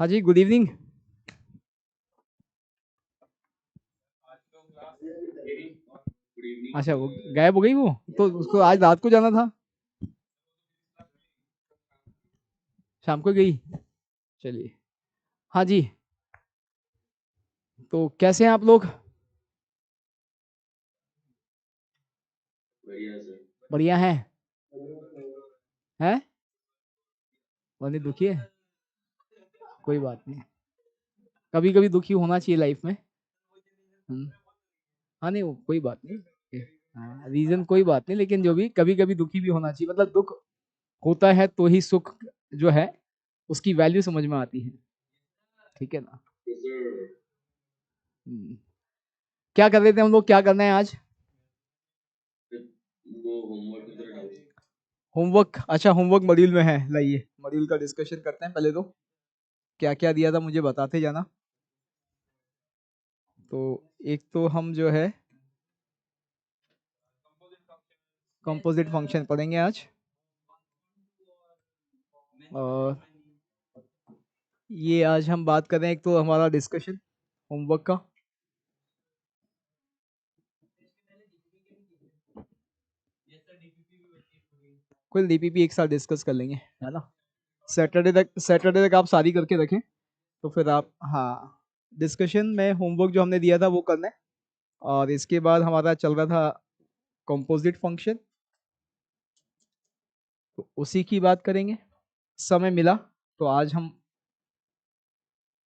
हाँ जी, good evening. अच्छा, वो गायब हो गई वो, तो उसको आज रात को जाना था, शाम को गई। चलिए, हाँ जी। तो कैसे हैं आप लोग? बढ़िया हैं। हैं? बंदे दुखी है? कोई बात नहीं, कभी कभी दुखी होना चाहिए लाइफ में। हम्म, हाँ नहीं, वो कोई बात नहीं। हाँ, रीजन कोई बात नहीं, लेकिन जो भी कभी कभी दुखी भी होना चाहिए, मतलब दुख होता है तो ही सुख जो है उसकी वैल्यू समझ में आती है। ठीक है ना? हम्म, क्या कर रहे थे हम लोग, क्या करना है आज? होमवर्क? अच्छा, होमवर्क मॉड्यूल में है, लाइए मॉड्यूल का डिस्कशन करते हैं पहले तो। क्या क्या दिया था मुझे बताते जाना। तो एक तो हम जो है कंपोजिट फंक्शन पढ़ेंगे आज, और ये आज हम बात कर रहे हैं, एक तो हमारा डिस्कशन होमवर्क का। कोई डीपीपी एक साथ डिस्कस कर लेंगे, है ना? सैटरडे तक आप सारी करके रखें, तो फिर आप, हाँ, डिस्कशन में होमवर्क जो हमने दिया था वो करना है। और इसके बाद हमारा चल रहा था कंपोजिट फंक्शन, तो उसी की बात करेंगे। समय मिला तो आज हम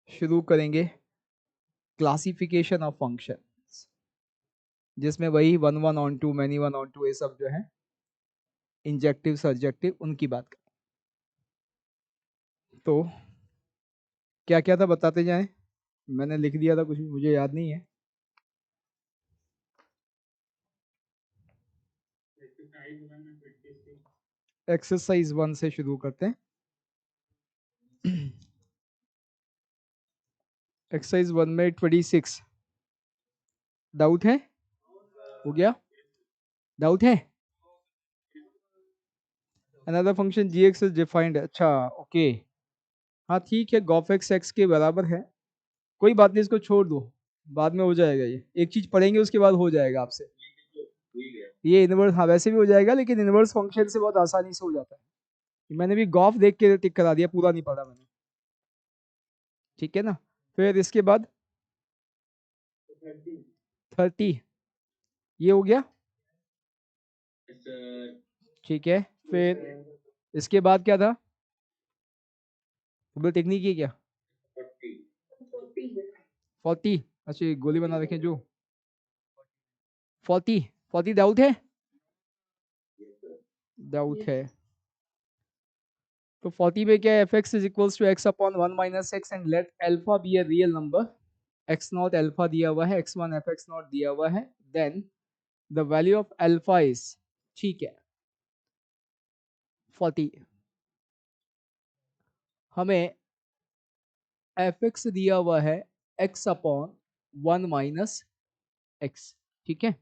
शुरू करेंगे क्लासिफिकेशन ऑफ फंक्शन, जिसमें वही one one onto, many one onto, ये सब जो है इंजेक्टिव सब्जेक्टिव उनकी बात करें। तो क्या क्या था बताते जाएं, मैंने लिख दिया था कुछ भी मुझे याद नहीं है। एक्सरसाइज 1 से शुरू करते हैं। एक्सरसाइज 1 में 26 डाउट है? हो गया? डाउट है? Another function g x is defined, अच्छा ओके। हाँ ठीक है, गॉफ एक्स एक्स के बराबर है। कोई बात नहीं, इसको छोड़ दो, बाद में हो जाएगा। ये एक चीज पढ़ेंगे उसके बाद हो जाएगा आपसे। ये इनवर्स, हाँ वैसे भी हो जाएगा, लेकिन इनवर्स फंक्शन से बहुत आसानी से हो जाता है। मैंने भी गॉफ देख के टिक करा दिया, पूरा नहीं पढ़ा मैंने। ठीक है ना? फिर इसके बाद 30, ये हो गया। ठीक है, फिर इसके बाद क्या था? टेक्निक है क्या? 40? अच्छा, ये गोली बना रखे जो 40, 40 डाउट है? डाउट है। तो 40 में क्या है? F x is equals to x upon one minus x and let alpha be a real number. X not alpha दिया हुआ है, x one f x not दिया हुआ है, then the value of alpha is, ठीक है, 40। हमें f x दिया हुआ है x upon one minus x, ठीक है।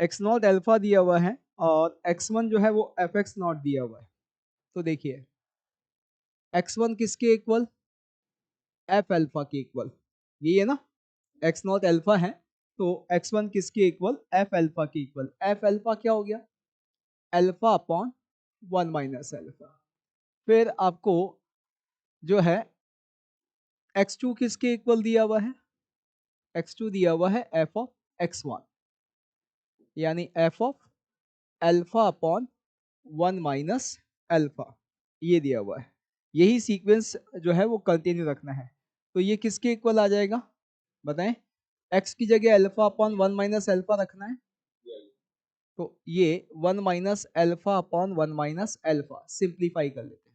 एक्स नॉट एल्फा दिया हुआ है, और एक्स वन जो है वो एफ एक्स नॉट दिया हुआ है। तो देखिए, एक्स वन किसके इक्वल? एफ एल्फा के इक्वल, यही है ना? एक्स नॉट एल्फा है, तो एक्स वन किसके इक्वल? एफ एल्फा के इक्वल। एफ एल्फा क्या हो गया? Alpha upon one minus alpha. फिर आपको जो है एक्स टू किसके इक्वल दिया हुआ है? एक्स टू दिया हुआ है एफ ऑफ एक्स वन, यानी F of alpha upon one minus alpha, ये दिया हुआ है। यही सीक्वेंस जो है वो कंटिन्यू रखना है। तो ये किसके इक्वल आ जाएगा बताएं? एक्स की जगह alpha upon one minus alpha रखना है, तो ये one minus alpha upon one minus alpha simplify कर लेते हैं।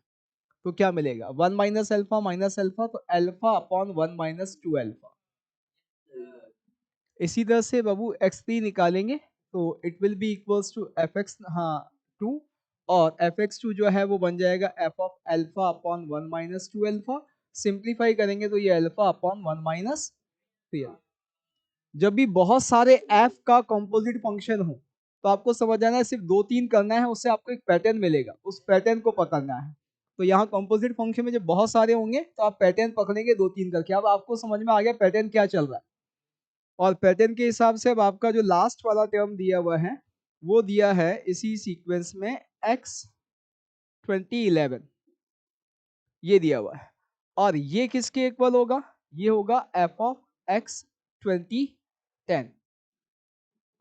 तो क्या मिलेगा? वन माइनस एल्फा, तो alpha upon one minus two alpha. इसी तरह से बाबू एक्स थ्री निकालेंगे, तो it will be equals to f x, हाँ, टू, और एफ एक्स टू जो है वो बन जाएगा f of alpha upon one minus two alpha. Simplify करेंगे तो ये alpha upon one minus three. जब भी बहुत सारे एफ का कंपोजिट फंक्शन हो, तो आपको समझ आना है, सिर्फ दो तीन करना है, उससे आपको एक पैटर्न मिलेगा, उस पैटर्न को पकड़ना है। तो यहाँ कंपोजिट फंक्शन में जब बहुत सारे होंगे तो आप पैटर्न पकड़ेंगे 2-3 करके। अब आपको समझ में आ गया पैटर्न क्या चल रहा है, और पैटर्न के हिसाब से अब आपका जो लास्ट वाला टर्म दिया हुआ है वो दिया है इसी सीक्वेंस में x2011, ये दिया हुआ है। और ये किसके इक्वल होगा, ये होगा f ऑफ x2010।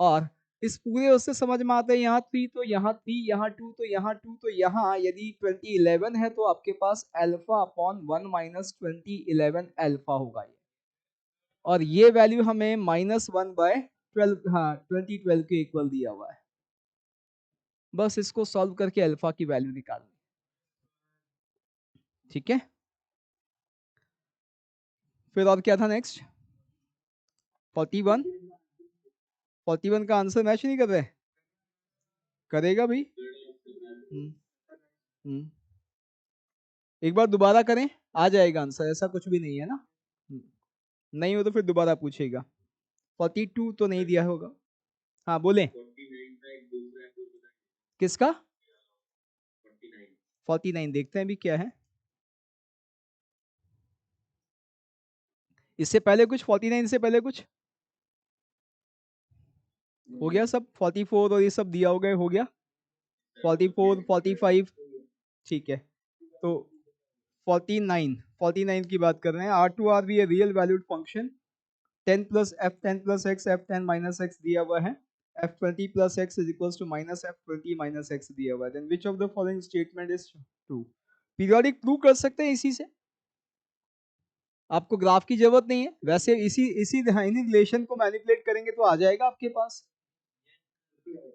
और इस पूरे उससे समझ में आता है यहाँ 3 तो यहाँ 3, यहाँ 2 तो यहाँ 2, तो यहाँ यदि 2011 है तो आपके पास अल्फा अपॉन 1 माइनस 2011 अल्फा होगा ये। और ये वैल्यू हमें -1/12, हाँ 2012 के इक्वल दिया हुआ है। बस इसको सॉल्व करके अल्फा की वैल्यू निकालनी, ठीक है। फिर और क्या था नेक्स्ट, 41। 41 का आंसर मैच नहीं कर रहे, करेगा भाई। हम्म, एक बार दोबारा करें, आ जाएगा आंसर, ऐसा कुछ भी नहीं है ना। नहीं हो तो फिर दोबारा पूछेगा। 42 तो नहीं दिया होगा, हाँ बोले किसका। 49 देखते हैं भी क्या है। इससे पहले कुछ, 49 से पहले कुछ हो गया सब, 44 और ये सब दिया हो गया, हो गया 44 45, ठीक है। तो 49 की बात कर रहे हैं। R2R भी है real valued function. 10 plus f 10 plus x f 10 minus x दिया हुआ है। f20 plus x is equals to minus f20 minus x दिया हुआ है। Then which of the following statement is true. Periodic prove कर सकते हैं इसी से, आपको ग्राफ की जरूरत नहीं है। वैसे इसी इसी इन्हीं रिलेशन को मैनिपुलेट करेंगे तो आ जाएगा आपके पास,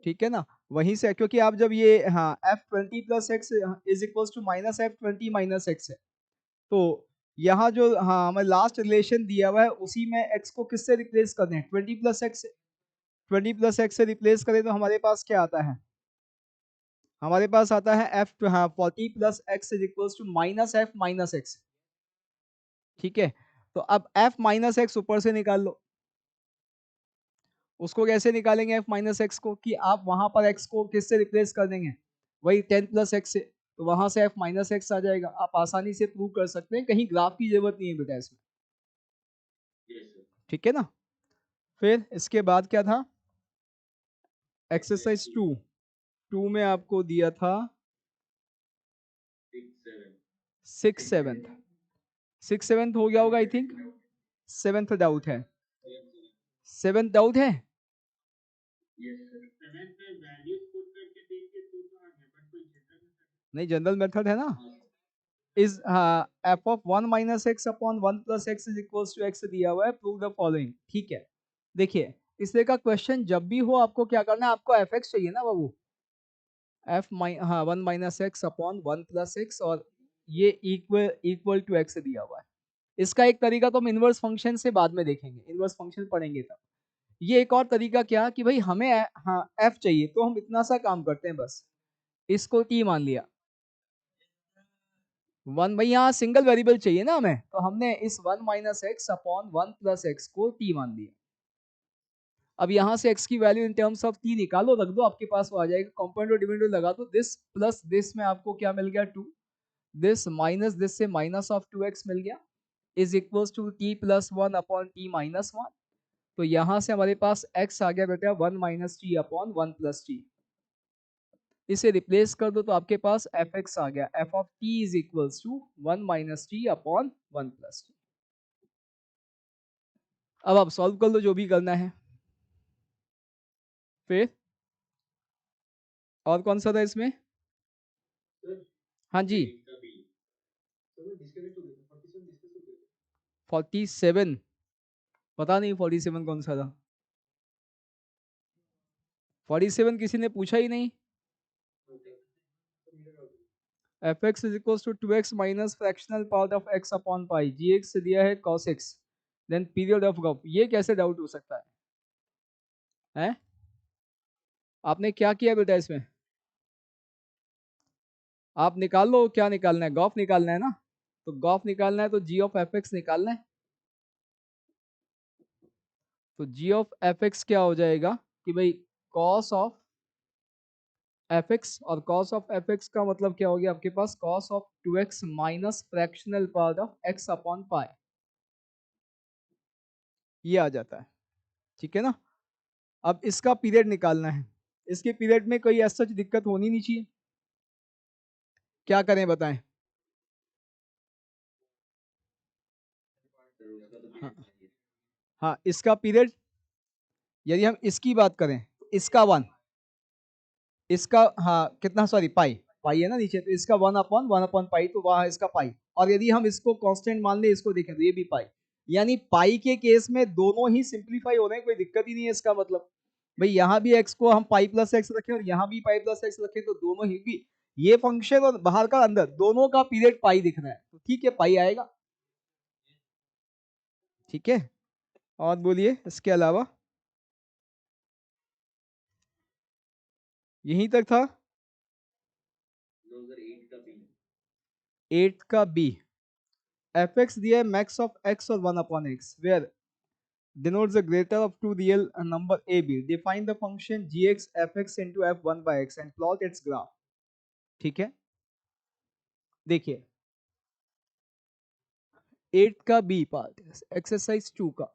ठीक है ना। वहीं से, क्योंकि आप जब ये हाँ f20 plus x is equals to minus f20 minus x है, तो यहाँ जो हाँ हमें लास्ट रिलेशन दिया हुआ है उसी में x को किससे रिप्लेस करना है, 20 प्लस एक्स से। 20 प्लस एक्स से रिप्लेस करें तो हमारे पास क्या आता है, हमारे पास आता है f हाँ 40 plus x is equals to minus f minus x, ठीक है। तो अब f माइनस एक्स ऊपर से निकाल लो। उसको कैसे निकालेंगे f माइनस एक्स को, कि आप वहां पर x को किससे रिप्लेस कर देंगे, वही 10 प्लस एक्स से, तो वहां से f माइनस एक्स आ जाएगा। आप आसानी से प्रूव कर सकते हैं, कहीं ग्राफ की जरूरत नहीं है बेटा इसमें, ठीक है ना। फिर इसके बाद क्या था, एक्सरसाइज 2 में आपको दिया था 6/7, 6/7 हो गया होगा आई थिंक। 7th डाउट है, 7th डाउट है। नहीं जनरल मेथड है ना, is f of 1 minus x upon 1 plus x is equals to x दिया हुआ है, प्रूव द फॉलोइंग, ठीक है। देखिए इस तरह का क्वेश्चन जब भी हो आपको क्या करना है, आपको एफ एक्स चाहिए ना बाबू, एफ हाँ 1 minus x upon 1 plus x, और ये इक्वल इक्वल टू एक्स दिया हुआ है। इसका एक तरीका तो हम इनवर्स फंक्शन से बाद में देखेंगे, इनवर्स फंक्शन पढ़ेंगे तब। ये एक और तरीका क्या कि भाई हमें हाँ एफ चाहिए, तो हम इतना सा काम करते हैं, बस इसको टी मान लिया। 1 भाई यहाँ सिंगल वेरिएबल चाहिए ना हमें, तो हमने इस 1 minus x upon 1 plus x को टी मान दिया। अब यहाँ से x की value in terms of t निकालो, रख दो, आपके पास वो आ जाएगा। कंपोनेंट और डिविडेंड लगा दो, दिस प्लस दिस में आपको क्या मिल गया 2, दिस माइनस दिस से माइनस ऑफ 2x मिल गया, is equals to t plus 1 अपॉन t माइनस 1। तो यहाँ से हमारे पास x आ गया बेटा 1 minus t upon 1 plus t. इसे रिप्लेस कर दो तो आपके पास एफ एक्स आ गया, f of t is equals to 1 minus t upon 1 plus t. अब आप सॉल्व कर लो जो भी करना है। फिर और कौन सा था इसमें, हाँ जी 47, पता नहीं 47 कौन सा था, 47 किसी ने पूछा ही नहीं। F x is equal to 2x minus fractional part of x upon pi, g x से दिया है cos x, then period of gof. ये कैसे डाउट हो सकता है, हैं? आपने क्या किया बेटा इसमें, आप निकाल लो क्या निकालना है, गॉफ निकालना है ना। तो गॉफ निकालना है तो जी ऑफ एफ एक्स निकालना है। तो जी ऑफ एफ एक्स क्या हो जाएगा कि भाई कॉस ऑफ एफ एक्स, और कॉस ऑफ एफ एक्स का मतलब क्या हो गया आपके पास, cos of 2x minus fractional part of x upon pi, ये आ जाता है। ठीक है ना। अब इसका पीरियड निकालना है। इसके पीरियड में कोई ऐसा दिक्कत होनी नहीं चाहिए। क्या करें बताएं। हाँ, हाँ इसका पीरियड, यदि हम इसकी बात करें तो इसका 1, इसका हाँ कितना, सॉरी पाई, पाई है ना नीचे, तो इसका 1/1 पाई, तो वहां इसका पाई। और यदि हम इसको कांस्टेंट मान ले, इसको देखें तो ये भी पाई। यानी पाई के केस में दोनों ही सिंप्लीफाई हो रहे हैं, कोई दिक्कत ही नहीं है। इसका मतलब भाई यहाँ भी x को हम पाई प्लस एक्स रखें और यहाँ भी पाई प्लस एक्स रखें, तो दोनों ही भी ये फंक्शन और बाहर का अंदर दोनों का पीरियड पाई दिख रहा है, तो ठीक है पाई आएगा। ठीक है, और बोलिए इसके अलावा। यहीं तक था। 8 का बी, एफ एक्स दिया है मैक्स ऑफ एक्स और 1/x where denotes the greater of two real number a b. Define the function gx fx into f1 by x and plot its graph. ठीक है, देखिए 8 का बी पार्ट, एक्सरसाइज 2 का।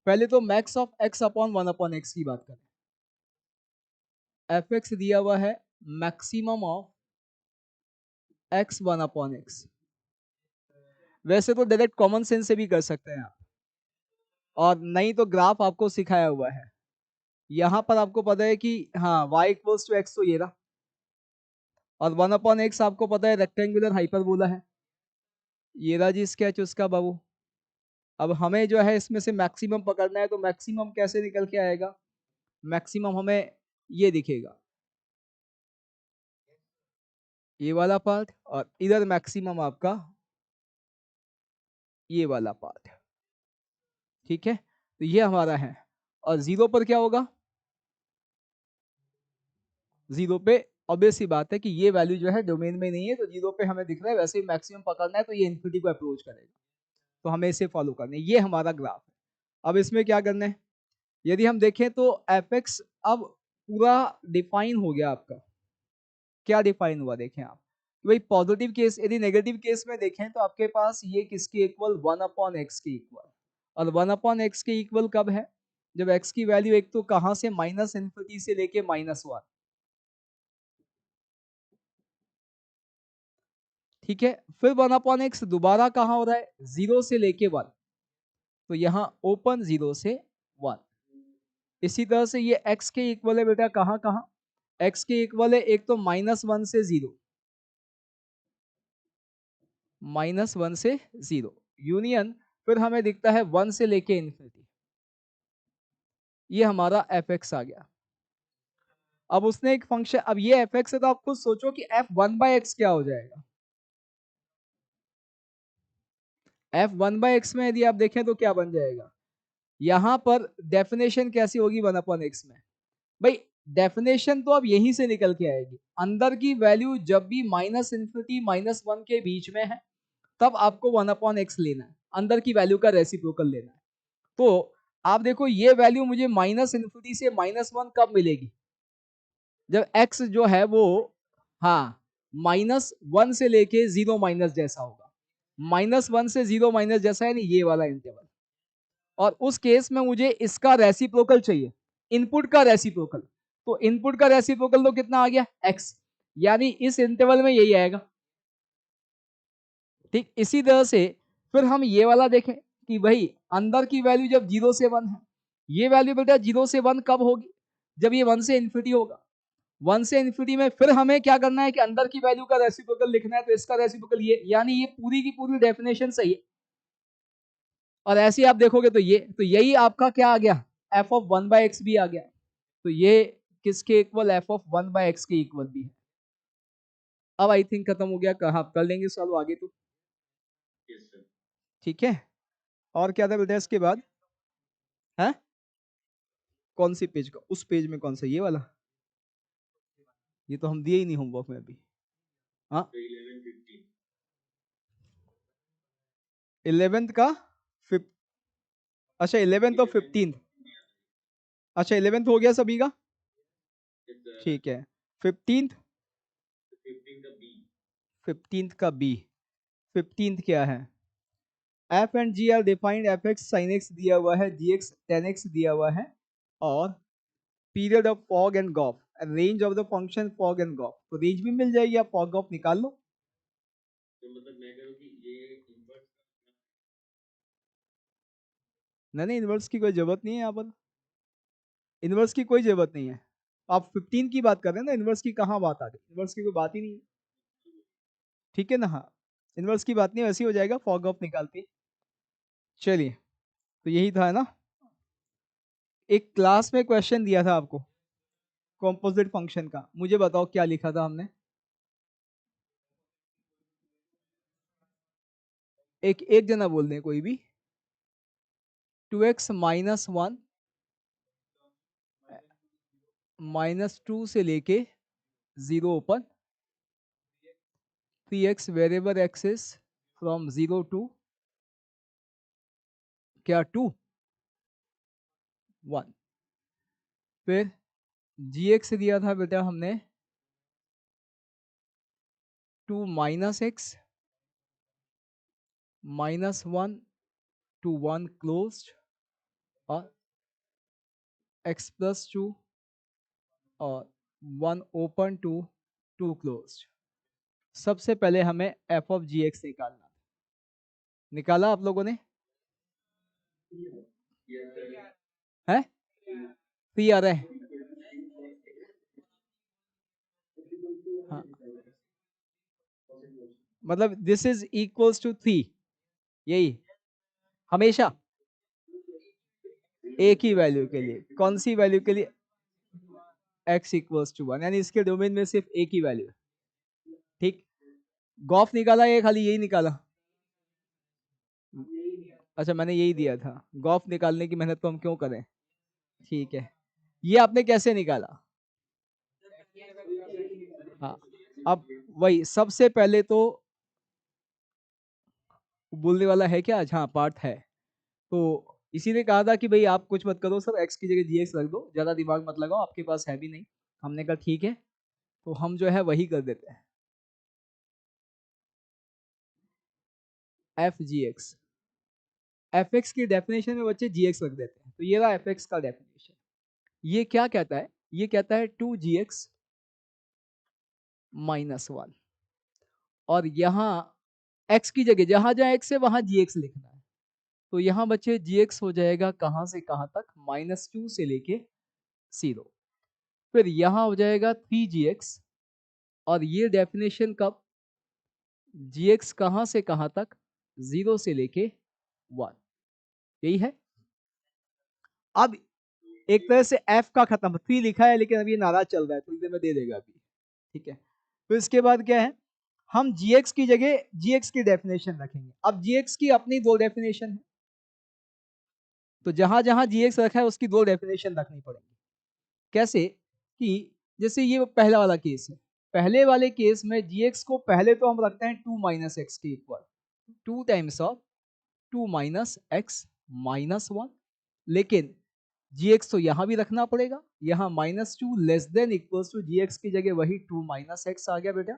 पहले तो max of x upon 1/x की बात करें। एफ एक्स दिया हुआ है मैक्सिमम ऑफ एक्स 1/x। वैसे तो डायरेक्ट कॉमन सेंस से भी कर सकते हैं आप, और नहीं तो ग्राफ आपको सिखाया हुआ है। यहां पर आपको पता है कि हाँ y इक्वल्स टू एक्स, तो ये रहा, और 1/x आपको पता है रेक्टेंगुलर हाइपरबोला है, ये रहा जी स्केच उसका बाबू। अब हमें जो है इसमें से मैक्सिमम पकड़ना है, तो मैक्सिमम कैसे निकल के आएगा, मैक्सिमम हमें ये दिखेगा, ये वाला पार्ट, और इधर मैक्सिमम आपका ये वाला पार्ट। ठीक है, तो ये हमारा है। और जीरो पर क्या होगा, जीरो पे ऑब्वियस सी बात है कि ये वैल्यू जो है डोमेन में नहीं है, तो जीरो पे हमें दिख रहा है, वैसे ही मैक्सिमम पकड़ना है तो ये इन्फिनिटी को अप्रोच करेगा, तो हमें इसे फॉलो करना है। ये हमारा ग्राफ है। अब इसमें क्या करना है, यदि हम देखें तो एफ एक्स अब पूरा डिफाइन हो गया आपका। क्या डिफाइन हुआ देखें आप, भाई पॉजिटिव केस, यदि नेगेटिव केस में देखें तो आपके पास ये किसके इक्वल, 1/x के इक्वल। और 1/x के इक्वल कब है, जब x की वैल्यू एक तो कहां से, माइनस इन्फिनिटी से लेके -1। ठीक है, फिर 1/x दोबारा कहां हो रहा है, 0 से लेके 1, तो यहाँ ओपन 0 से 1। इसी तरह से ये x के इक्वल है बेटा, कहां कहां, x के इक्वल है एक तो -1 से 0, -1 से 0 यूनियन, फिर हमें दिखता है 1 से लेके इन्फिनिटी, ये हमारा एफ एक्स आ गया। अब उसने एक फंक्शन, अब ये एफ एक्स है, तो आप खुद सोचो कि f1/x क्या हो जाएगा। f1/x में यदि आप देखें तो क्या बन जाएगा, यहां पर डेफिनेशन कैसी होगी 1/x में, भाई डेफिनेशन तो अब यहीं से निकल के आएगी, अंदर की वैल्यू जब भी माइनस इन्फिनिटी -1 के बीच में है, तब आपको 1/x लेना है, अंदर की वैल्यू का रेसिप्रोकल लेना है। तो आप देखो ये वैल्यू मुझे माइनस इन्फिनिटी से -1 कब मिलेगी, जब x जो है वो हाँ -1 से लेके 0 माइनस जैसा होगा, -1 से 0 माइनस जैसा है नहीं, ये वाला इंटरवल। और उस केस में मुझे इसका रेसिप्रोकल चाहिए, इनपुट का रेसिप्रोकल, तो इनपुट का रेसिप्रोकल तो कितना आ गया, x, यानी इस इंटरवल में यही आएगा। ठीक, इसी तरह से फिर हम ये वाला देखें कि भाई अंदर की वैल्यू जब 0 से 1 है, ये वैल्यू बेटा 0 से 1 कब होगी, जब ये 1 से इन्फिनिटी होगा। 1 से इन्फिनिटी में फिर हमें क्या करना है कि अंदर की वैल्यू का रेसिप्रोकल लिखना है, तो इसका रेसिप्रोकल ये, यानी ये पूरी की पूरी डेफिनेशन सही है। और ऐसे ही आप देखोगे तो ये, तो यही आपका क्या आ गया, एफ ऑफ 1/x भी आ गया। तो ये किसके इक्वल, एफ ऑफ 1/x के इक्वल भी है। अब आई थिंक खत्म हो गया, कहा आप कर लेंगे सॉल्व आगे तो। ठीक है, और क्या था बेटा इसके बाद, है कौन सी पेज का, उस पेज में कौन सा, ये वाला, ये तो हम दिए ही नहीं होमवर्क में अभी। हाँ 11th का फिफ्थ, अच्छा 11th और 15th, अच्छा 11th हो गया सभी का। ठीक है। 15th, 15th का बी। 15th क्या है? F and g are defined, f x sine x दिया हुआ है, जी एक्स टेन एक्स दिया हुआ है, और period of fog and gof, range of the function fog and gof. तो रेंज भी मिल जाएगी, आप फॉग गॉफ निकाल लो। तो मतलब मैं करूं कि ये इनवर्स, नहीं इनवर्स की कोई जरूरत नहीं है यहाँ पर, इनवर्स की कोई जरूरत नहीं है। आप 15 की बात कर रहे हैं ना, इनवर्स की कहाँ बात आ गई? इनवर्स की कोई बात ही नहीं है, ठीक है ना। हाँ, इनवर्स की बात नहीं, वैसे ही हो जाएगा फॉग ऑफ निकालते। चलिए, तो यही था ना। एक क्लास में क्वेश्चन दिया था आपको कॉम्पोजिट फंक्शन का, मुझे बताओ क्या लिखा था हमने? एक एक जना बोल दें कोई भी। 2x minus one minus two से लेके zero open, 3x variable access from zero to क्या टू वन। फिर जी एक्स दिया था बेटा हमने two minus x minus one two one close, और एक्स प्लस टू और one open two two close. सबसे पहले हमें एफ ऑफ जी एक्स निकालना था। निकाला आप लोगों ने? है पी आ रहा है। हाँ, मतलब this is equals to three, यही हमेशा एक ही वैल्यू के लिए। कौन सी वैल्यू के लिए? x इक्वल्स टू वन, यानी इसके डोमेन में सिर्फ एक ही वैल्यू। ठीक, गॉफ निकाला या खाली यही निकाला? अच्छा, मैंने यही दिया था। गॉफ निकालने की मेहनत तो हम क्यों करें। ठीक है, ये आपने कैसे निकाला? हाँ, अब वही सबसे पहले तो बोलने वाला है क्या? हाँ, पार्ट है। तो इसी ने कहा था कि भाई आप कुछ मत करो सर, एक्स की जगह जी एक्स रख दो, ज्यादा दिमाग मत लगाओ, आपके पास है भी नहीं। हमने कहा ठीक है, तो हम जो है वही कर देते हैं, F G x. F x की डेफिनेशन में बच्चे जी एक्स रख देते हैं, तो ये रहा एफ एक्स का डेफिनेशन। ये क्या कहता है? ये कहता है two g x minus one, और यहाँ एक्स की जगह जहां जहां एक्स है वहां जी एक्स लिखना है। तो यहाँ बच्चे जी एक्स हो जाएगा कहां से कहां तक? माइनस टू से लेके जीरो। फिर यहाँ हो जाएगा थ्री जी एक्स, और ये डेफिनेशन कब? जी एक्स कहां से कहां तक? जीरो से लेके वन, यही है। अब एक तरह से एफ का खत्म, थ्री लिखा है लेकिन अभी ये नाराज चल रहा है, थोड़ी देर में दे देगा अभी। ठीक है, तो इसके बाद क्या है? हम gx की जगह gx की डेफिनेशन रखेंगे। अब gx की अपनी दो डेफिनेशन है, तो जहां जहां gx रखा है उसकी दो डेफिनेशन रखनी पड़ेगी। कैसे? कि जैसे ये पहला वाला केस है, पहले वाले केस में gx को पहले तो हम रखते हैं टू माइनस एक्स के equal, two times of two minus x minus one. लेकिन gx तो यहां भी रखना पड़ेगा, यहां minus two less than equals to gx की जगह वही टू माइनस एक्स आ गया बेटा,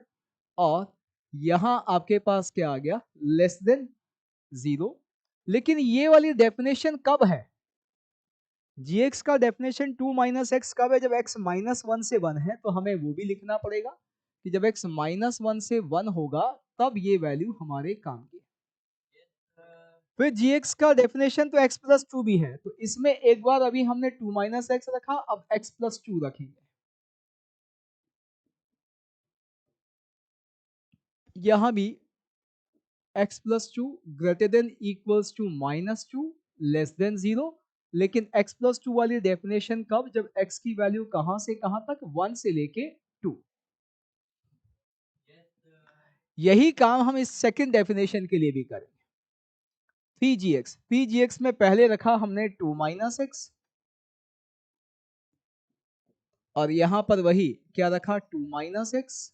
और यहां आपके पास क्या आ गया? Less than zero. लेकिन ये वाली डेफिनेशन कब है? gx का डेफिनेशन टू माइनस एक्स कब है? जब x माइनस वन से वन है, तो हमें वो भी लिखना पड़ेगा कि जब x माइनस वन से वन होगा तब ये वैल्यू हमारे काम की। फिर gx का डेफिनेशन तो x प्लस टू भी है, तो इसमें एक बार अभी हमने टू माइनस एक्स रखा, अब x प्लस टू रखेंगे। यहां भी x plus two greater than equals to minus two less than zero. लेकिन x प्लस टू वाली डेफिनेशन कब? जब x की वैल्यू कहां से कहां तक? वन से लेके टू। यही काम हम इस सेकंड डेफिनेशन के लिए भी करेंगे। थ्री जी एक्स में पहले रखा हमने टू माइनस एक्स, और यहां पर वही क्या रखा? टू माइनस एक्स,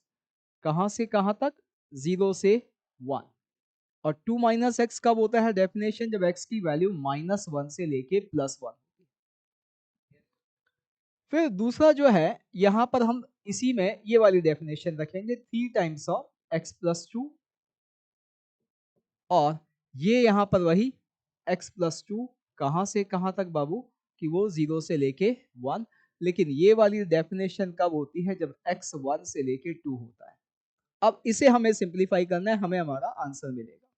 कहां से कहां तक? जीरो से वन। और टू माइनस एक्स कब होता है डेफिनेशन? जब एक्स की वैल्यू माइनस वन से लेके प्लस वन। फिर दूसरा जो है, यहां पर हम इसी में ये वाली डेफिनेशन रखेंगे 3 टाइम्स ऑफ x+2, और ये यहां पर वही x+2 कहां से कहां तक बाबू, कि वो 0 से लेके 1, लेकिन ये वाली डेफिनेशन कब होती है, जब x 1 से लेके 2 होता है। अब इसे हमें सिंप्लीफाई करना है, हमें हमारा आंसर मिलेगा।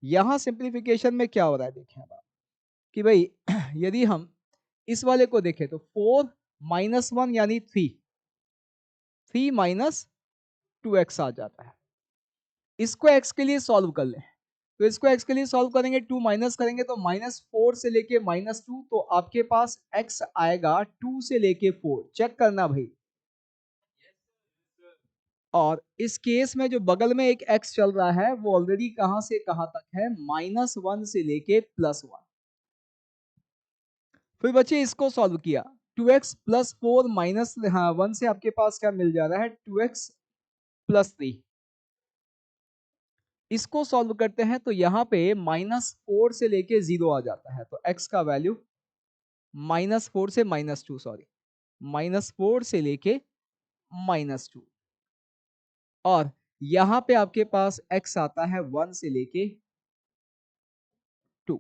यहां सिंप्लीफिकेशन में क्या हो रहा है, देखें अब आप, कि भाई यदि हम इस वाले को देखें तो 4 - 1 यानी 3, 3 माइनस 2x आ जाता है। इसको x के लिए सॉल्व कर लें, तो इसको x के लिए सॉल्व करेंगे, 2 माइनस करेंगे तो -4 से लेके -2, तो आपके पास x आएगा 2 से लेके 4। चेक करना भाई। और इस केस में जो बगल में एक x चल रहा है वो ऑलरेडी कहां से कहां तक है, -1 से लेके +1। फिर बच्चे इसको सॉल्व किया, 2x + 4 माइनस 1 से आपके पास क्या मिल जा रहा है, 2x + 3। इसको सॉल्व करते हैं तो यहाँ पे -4 से लेके 0 आ जाता है, तो x का वैल्यू -4 से -2, सॉरी, -4 से लेके -2, और यहाँ पे आपके पास x आता है 1 से लेके 2।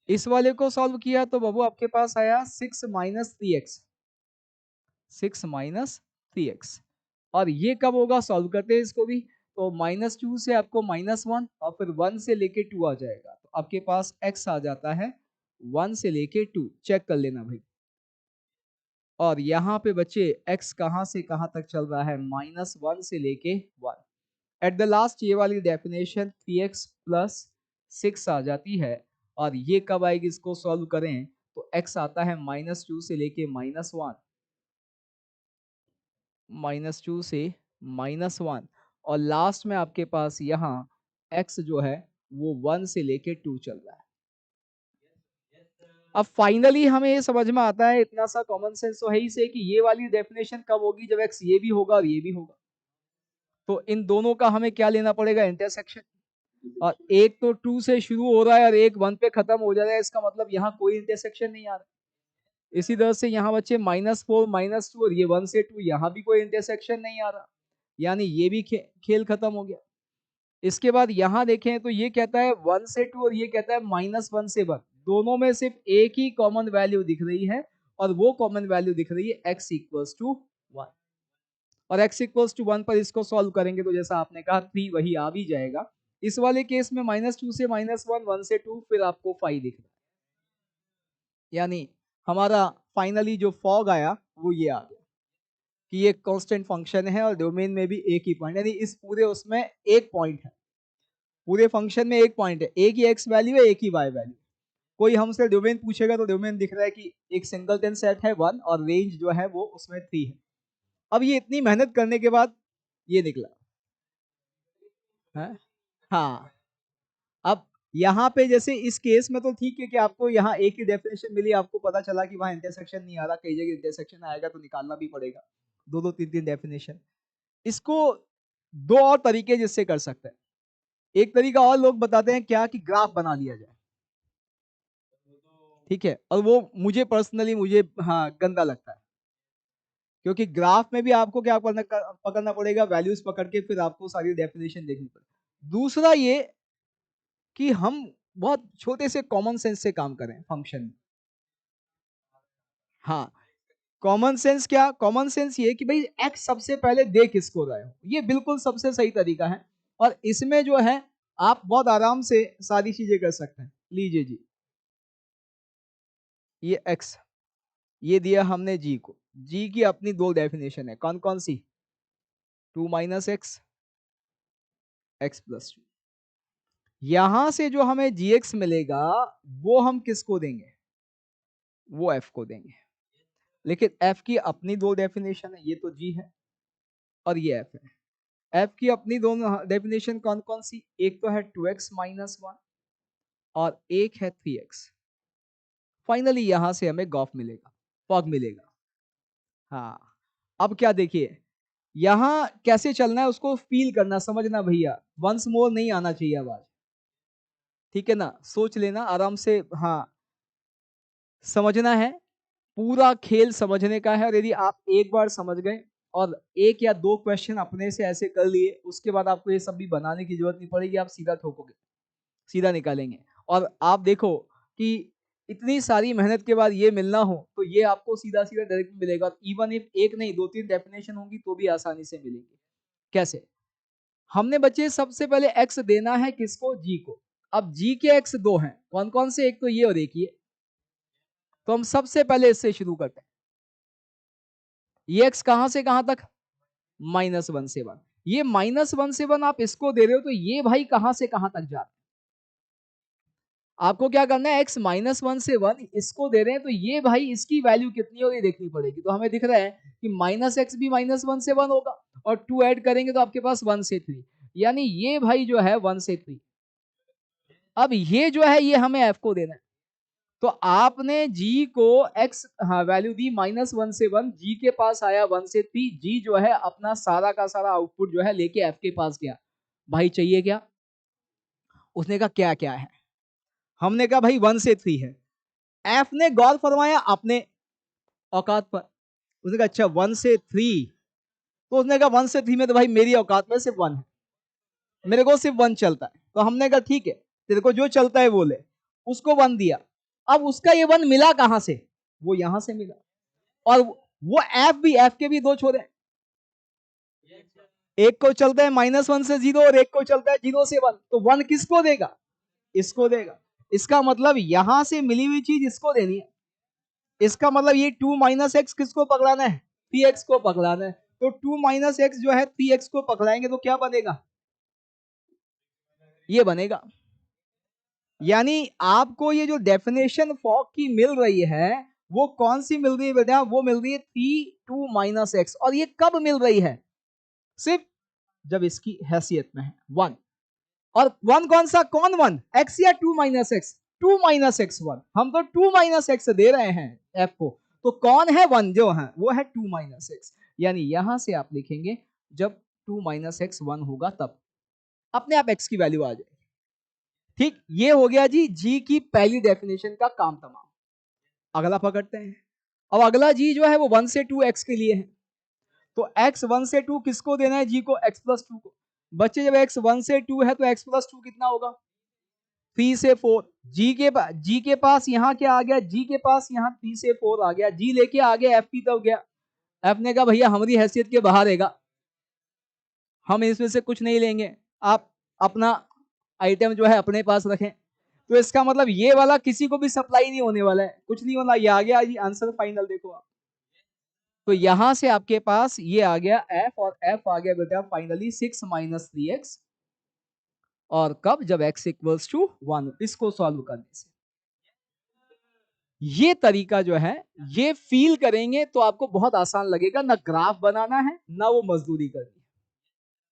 इस वाले को सॉल्व किया तो बाबू आपके पास आया 6 - 3x, 6 - 3x, और ये कब होगा, सॉल्व करते हैं इसको भी, तो -2 से आपको -1 और फिर 1 से लेके 2 आ जाएगा, तो आपके पास x आ जाता है 1 से लेके 2। चेक कर लेना भाई। और यहाँ पे बच्चे x कहां से कहां तक चल रहा है, -1 से लेके 1। एट द लास्ट ये वाली डेफिनेशन 3x + 6 आ जाती है, और ये कब आएगी, इसको सॉल्व करें तो x आता है -2 से लेके -1, -2 से -1, और लास्ट में आपके पास यहाँ x जो है वो 1 से लेके 2 चल रहा है। अब फाइनली हमें ये समझ में आता है, इतना सा कॉमन सेंस तो है ही से, कि ये वाली डेफिनेशन कब होगी, जब x ये भी होगा और ये भी होगा। तो इन दोनों का हमें क्या लेना पड़ेगा, इंटरसेक्शन। और एक तो 2 से शुरू हो रहा है और एक 1 पे खत्म हो जा रहा है, इसका मतलब यहाँ कोई इंटरसेक्शन नहीं आ रहा। इसी तरह से यहाँ बच्चे -4 -2 और ये 1 से 2, यहाँ भी कोई इंटरसेक्शन नहीं आ रहा, यानी ये भी खेल खत्म हो गया। इसके बाद यहाँ देखें तो ये कहता है 1 से 2 और ये कहता है -1 से 1, दोनों में सिर्फ एक ही कॉमन वैल्यू दिख रही है, और वो कॉमन वैल्यू दिख रही है x = 1, और x = 1 पर इसको सॉल्व करेंगे तो जैसा आपने कहा 3 वही आ भी जाएगा। इस वाले केस में -2 से -1, 1 से 2, फिर आपको 5 दिख रहा है, यानी हमारा फाइनली जो फॉग आया वो ये आ गया कि ये कांस्टेंट फंक्शन है और डोमेन में भी एक ही पॉइंट, यानी इस पूरे उसमें एक पॉइंट है, पूरे फंक्शन में एक पॉइंट है, एक ही x वैल्यू है, एक ही y वैल्यू। कोई हमसे डोमेन पूछेगा तो डोमेन दिख रहा है कि एक सिंगलटन सेट है 1 और रेंज जो है वो उसमें 3 है। अब ये इतनी मेहनत करने के बाद ये निकला है। हाँ, अब यहाँ पे जैसे इस केस में तो ठीक है कि आपको यहाँ एक ही डेफिनेशन मिली, आपको पता चला कि वहाँ इंटरसेक्शन नहीं आ रहा, कई जगह इंटरसेक्शन आएगा तो निकालना भी पड़ेगा, दो दो तीन तीन डेफिनेशन। इसको दो और तरीके जिससे कर सकते हैं। एक तरीका और लोग बताते हैं क्या, कि ग्राफ बना लिया जाए, ठीक है, और वो मुझे पर्सनली मुझे हाँ गंदा लगता है, क्योंकि ग्राफ में भी आपको क्या पकड़ना पड़ेगा, वैल्यूज पकड़ के फिर आपको सारी डेफिनेशन देखनी पड़ेगी। दूसरा ये कि हम बहुत छोटे से कॉमन सेंस से काम करें फंक्शन में। हाँ, कॉमन सेंस क्या, कॉमन सेंस ये कि भाई एक्स सबसे पहले देख किसको रहे हो, ये बिल्कुल सबसे सही तरीका है, और इसमें जो है आप बहुत आराम से सारी चीजें कर सकते हैं। लीजिए जी, ये एक्स, ये दिया हमने जी को, जी की अपनी दो डेफिनेशन है, कौन कौन सी, 2 - x, x+2। यहां से जो हमें gx मिलेगा वो हम किसको देंगे, वो f को देंगे, लेकिन f की अपनी दो डेफिनेशन है, ये तो g है और ये f है। f की अपनी दोनों डेफिनेशन कौन कौन सी, एक तो है 2x - 1 और एक है 3x। फाइनली यहां से हमें गॉफ मिलेगा, फॉग मिलेगा। हाँ, अब क्या देखिए, यहां कैसे चलना है उसको फील करना, समझना भैया, वंस मोर नहीं आना चाहिए आवाज, ठीक है ना, सोच लेना आराम से, हाँ समझना है, पूरा खेल समझने का है, और यदि आप एक बार समझ गए और एक या दो क्वेश्चन अपने से ऐसे कर लिए, उसके बाद आपको ये सब भी बनाने की जरूरत नहीं पड़ेगी, आप सीधा ठोकोगे, सीधा निकालेंगे। और आप देखो कि इतनी सारी मेहनत के बाद ये मिलना हो तो ये आपको सीधा सीधा डायरेक्ट मिलेगा। इवन इफ एक नहीं दो तीन डेफिनेशन होंगी तो भी आसानी से मिलेगी। कैसे? हमने बच्चे सबसे पहले एक्स देना है किसको? जी को। अब जी के एक्स दो हैं, कौन कौन से? एक तो ये और एक ये। तो हम सबसे पहले इससे शुरू करते हैं। ये एक्स कहां से कहां तक? -1 से 1। ये -1 से 1 आप इसको दे रहे हो तो ये भाई कहां से कहां तक जा रहा है? आपको क्या करना है? एक्स -1 से 1 इसको दे रहे हैं तो ये भाई इसकी वैल्यू कितनी है और ये देखनी पड़ेगी। तो हमें दिख रहा है कि -x भी -1 से 1 होगा, और 2 ऐड करेंगे तो आपके पास 1 से 3, यानी ये भाई जो है 1 से 3। अब ये जो है ये हमें f को देना है। तो आपने g को x वैल्यू दी -1 से 1, g के पास आया 1 से 3, g जो है अपना सारा का सारा आउटपुट जो है लेके f के पास गया। भाई चाहिए क्या? उसने कहा क्या क्या है? हमने कहा भाई 1 से 3 है। एफ ने गौर फरमाया अपने औकात पर, उसने कहा अच्छा 1 से 3, तो उसने कहा 1 से 3 में तो भाई मेरी औकात में सिर्फ 1 है, मेरे को सिर्फ 1 चलता है। तो हमने कहा ठीक है, तेरे को जो चलता है वो ले। उसको 1 दिया। अब उसका ये 1 मिला कहां से? वो यहां से मिला। और वो एफ भी, एफ के भी दो छोरे, एक को चलता है -1 से 0 और एक को चलता है 0 से 1। तो 1 किसको देगा? इसको देगा। इसका मतलब यहां से मिली हुई चीज इसको देनी है। इसका मतलब ये 2 - x किसको पकड़ाना है? 3x को पकड़ाना है। तो 2 - x जो है 3x को पकड़ाएंगे तो क्या बनेगा? ये बनेगा। यानी आपको ये जो डेफिनेशन फॉक की मिल रही है वो कौन सी मिल रही है बेटा? वो मिल रही है 3 2 - x। और ये कब मिल रही है? सिर्फ जब इसकी हैसियत में है 1। और 1 कौन सा? कौन 1? x या 2 - x? 2 - x 1। हम तो 2 - x दे रहे हैं f को, तो कौन है 1 जो है? वो है 2 - x। यानी यहां से आप लिखेंगे जब 2 - x 1 होगा तब अपने आप x की वैल्यू आ जाएगी। ठीक, ये हो गया जी की पहली डेफिनेशन का काम तमाम। अगला पकड़ते हैं। अब अगला जी जो है वो 1 से 2 x के लिए है। तो x 1 से 2 किसको देना है? जी को, x + 2 को। बच्चे जब x 1 से 2 है तो x + 2 कितना होगा? 3 से 4। जी के पास यहाँ क्या आ गया? जी के पास यहाँ 3 से 4 आ गया। जी लेके आगे एफ की तरफ गया। एफ ने कहा भैया हमारी हैसियत के बाहर रहेगा, हम इसमें से कुछ नहीं लेंगे, आप अपना आइटम जो है अपने पास रखें। तो इसका मतलब ये वाला किसी को भी सप्लाई नहीं होने वाला है, कुछ नहीं होना। ये आ गया जी आंसर फाइनल, देखो आप। तो यहां से आपके पास ये आ गया एफ, और एफ आ गया बेटा फाइनली 6 - 3x। और कब? जब x = 1। इसको सॉल्व करने से ये तरीका जो है ये फील करेंगे तो आपको बहुत आसान लगेगा। ना ग्राफ बनाना है ना वो मजदूरी करनी है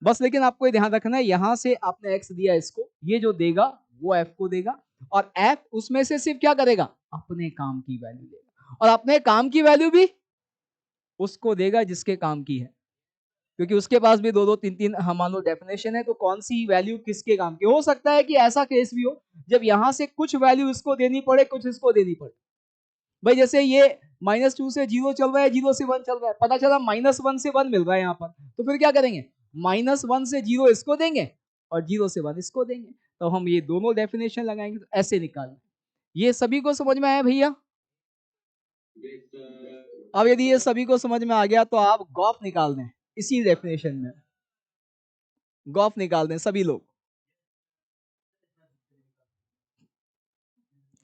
बस। लेकिन आपको ये ध्यान रखना है, यहां से आपने x दिया, इसको ये जो देगा वो f को देगा, और f उसमें से सिर्फ क्या करेगा? अपने काम की वैल्यू देगा, और अपने काम की वैल्यू भी उसको देगा जिसके काम की है, क्योंकि उसके पास भी दो दो तीन तीन हम मान लो डेफिनेशन है। तो कौन सी वैल्यू किसके काम की? हो सकता है कि ऐसा केस भी हो जब यहां से कुछ वैल्यू इसको देनी पड़े, कुछ इसको देनी पड़े। भाई जैसे ये -2 से 0 चल रहा है, 0 से 1 चल रहा है, पता चला -1 से 1 मिल रहा है यहाँ पर, तो फिर क्या करेंगे? -1 से 0 इसको देंगे और 0 से 1 इसको देंगे। तो हम ये दोनों डेफिनेशन लगाएंगे तो ऐसे निकालें। ये सभी को समझ में आया भैया? अब यदि ये सभी को समझ में आ गया तो आप गॉफ निकाल दें इसी डेफिनेशन में, गॉफ निकाल दें सभी लोग।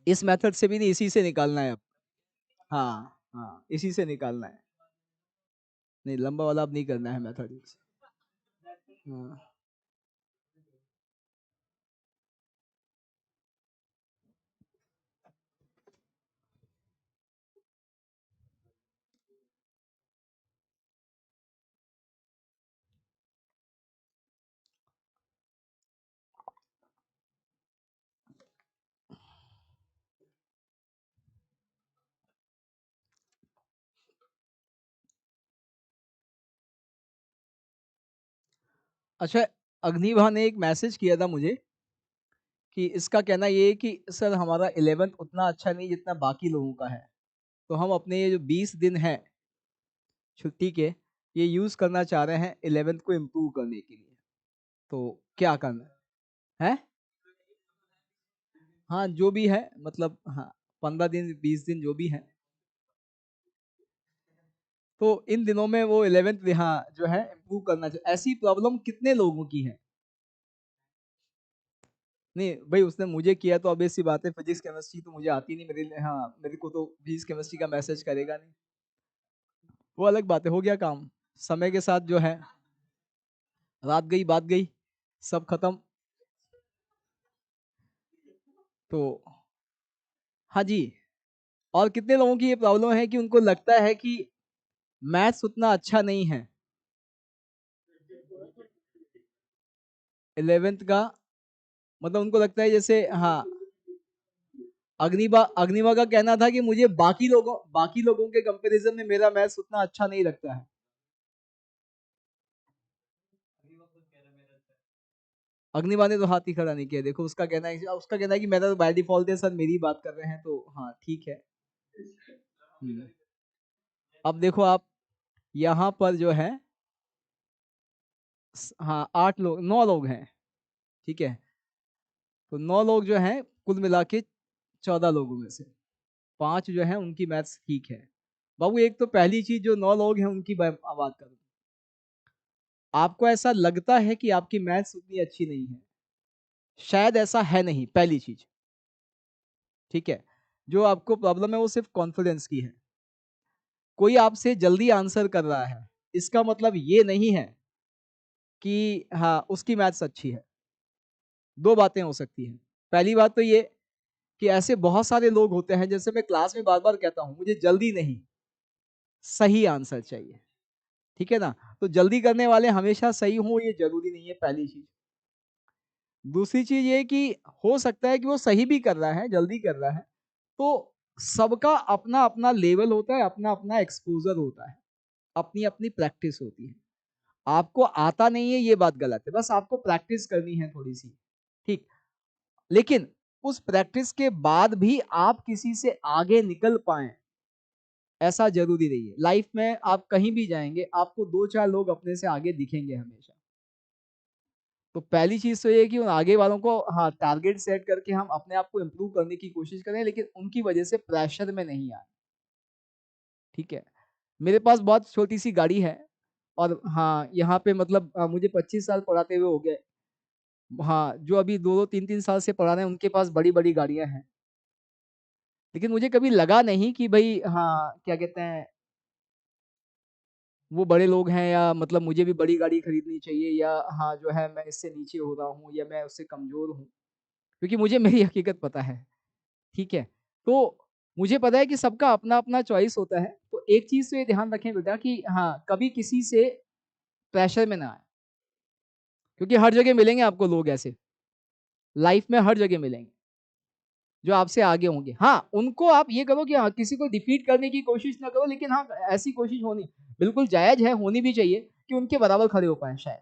इस मेथड से भी नहीं, इसी से निकालना है अब। हाँ हाँ, इसी से निकालना है। नहीं, लंबा वाला अब नहीं करना है मेथड। हाँ। अच्छा, अग्निभा ने एक मैसेज किया था मुझे कि इसका कहना ये है कि सर हमारा 11th उतना अच्छा नहीं जितना बाकी लोगों का है। तो हम अपने ये जो 20 दिन है छुट्टी के, ये यूज करना चाह रहे हैं 11th को इम्प्रूव करने के लिए। तो क्या करना है? हाँ जो भी है, मतलब हाँ 15 दिन 20 दिन जो भी है, तो इन दिनों में वो 11th हाँ जो है इम्प्रूव करना चाहिए। ऐसी प्रॉब्लम कितने लोगों की है? नहीं भाई, उसने मुझे किया तो obvious सी बात है, फिजिक्स केमिस्ट्री तो मुझे आती नहीं, मेरे लिए हाँ मेरे को तो फिजिक्स केमिस्ट्री का मैसेज करेगा नहीं, वो अलग बात है, हो गया काम। समय के साथ जो है रात गई बात गई, सब खत्म। तो हाँ जी, और कितने लोगों की ये प्रॉब्लम है कि उनको लगता है कि मैथ्स उतना अच्छा नहीं है 11th का, मतलब उनको लगता है जैसे हाँ, अग्निवा का कहना था कि मुझे बाकी लोगों के कंपैरिजन में मेरा मैथ्स उतना अच्छा नहीं लगता है। अग्निवा ने तो हाथ ही खड़ा नहीं किया, देखो उसका कहना है कि मेरा तो बाय डिफॉल्ट है सर, मेरी बात कर रहे हैं तो हाँ ठीक है। हम्म। अब देखो आप, यहाँ पर जो है हाँ 8 लोग 9 लोग हैं, ठीक है। तो 9 लोग जो हैं कुल मिला के 14 लोगों में से 5 जो है उनकी मैथ्स ठीक है। बाबू एक तो पहली चीज, जो 9 लोग हैं उनकी बात करूं, आपको ऐसा लगता है कि आपकी मैथ्स उतनी अच्छी नहीं है, शायद ऐसा है नहीं, पहली चीज, ठीक है। जो आपको प्रॉब्लम है वो सिर्फ कॉन्फिडेंस की है। कोई आपसे जल्दी आंसर कर रहा है, इसका मतलब ये नहीं है कि हाँ उसकी मैथ्स अच्छी है। दो बातें हो सकती हैं। पहली बात तो ये कि ऐसे बहुत सारे लोग होते हैं, जैसे मैं क्लास में बार बार कहता हूं, मुझे जल्दी नहीं, सही आंसर चाहिए, ठीक है ना। तो जल्दी करने वाले हमेशा सही हों ये जरूरी नहीं है, पहली चीज। दूसरी चीज ये कि हो सकता है कि वो सही भी कर रहा है, जल्दी कर रहा है, तो सबका अपना अपना लेवल होता है, अपना अपना एक्सपोजर होता है, अपनी अपनी प्रैक्टिस होती है। आपको आता नहीं है ये बात गलत है, बस आपको प्रैक्टिस करनी है थोड़ी सी, ठीक। लेकिन उस प्रैक्टिस के बाद भी आप किसी से आगे निकल पाए, ऐसा जरूरी नहीं है। लाइफ में आप कहीं भी जाएंगे, आपको 2-4 लोग अपने से आगे दिखेंगे हमेशा। तो पहली चीज तो ये है कि उन आगे वालों को हाँ टारगेट सेट करके हम अपने आप को इम्प्रूव करने की कोशिश करें, लेकिन उनकी वजह से प्रेशर में नहीं आए, ठीक है। मेरे पास बहुत छोटी सी गाड़ी है, और हाँ यहाँ पे मतलब मुझे 25 साल पढ़ाते हुए हो गए। हाँ जो अभी 2-2 3-3 साल से पढ़ा रहे हैं उनके पास बड़ी बड़ी गाड़ियां हैं, लेकिन मुझे कभी लगा नहीं कि भाई हाँ क्या कहते हैं, वो बड़े लोग हैं या मतलब मुझे भी बड़ी गाड़ी खरीदनी चाहिए, या हाँ जो है मैं इससे नीचे हो रहा हूँ या मैं उससे कमजोर हूँ, क्योंकि मुझे मेरी हकीकत पता है, ठीक है। तो मुझे पता है कि सबका अपना अपना चॉइस होता है। तो एक चीज तो ये ध्यान रखें बेटा कि हाँ कभी किसी से प्रेशर में ना आए, क्योंकि हर जगह मिलेंगे आपको लोग ऐसे, लाइफ में हर जगह मिलेंगे जो आपसे आगे होंगे। हाँ उनको आप ये करो कि हाँ किसी को डिफीट करने की कोशिश ना करो, लेकिन हाँ ऐसी कोशिश होनी बिल्कुल जायज है, होनी भी चाहिए कि उनके बराबर खड़े हो पाए शायद।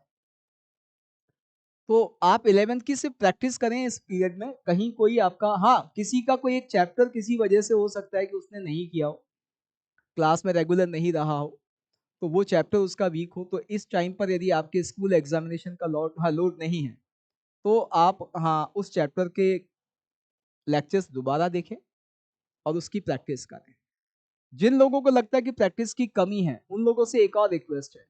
तो आप 11th की सिर्फ प्रैक्टिस करें इस पीरियड में, कहीं कोई आपका हाँ किसी का कोई एक चैप्टर किसी वजह से हो सकता है कि उसने नहीं किया हो, क्लास में रेगुलर नहीं रहा हो, तो वो चैप्टर उसका वीक हो, तो इस टाइम पर यदि आपके स्कूल एग्जामिनेशन का लोड नहीं है, तो आप हाँ उस चैप्टर के लेक्चर्स दोबारा देखें और उसकी प्रैक्टिस करें। जिन लोगों को लगता है कि प्रैक्टिस की कमी है, उन लोगों से एक और रिक्वेस्ट है,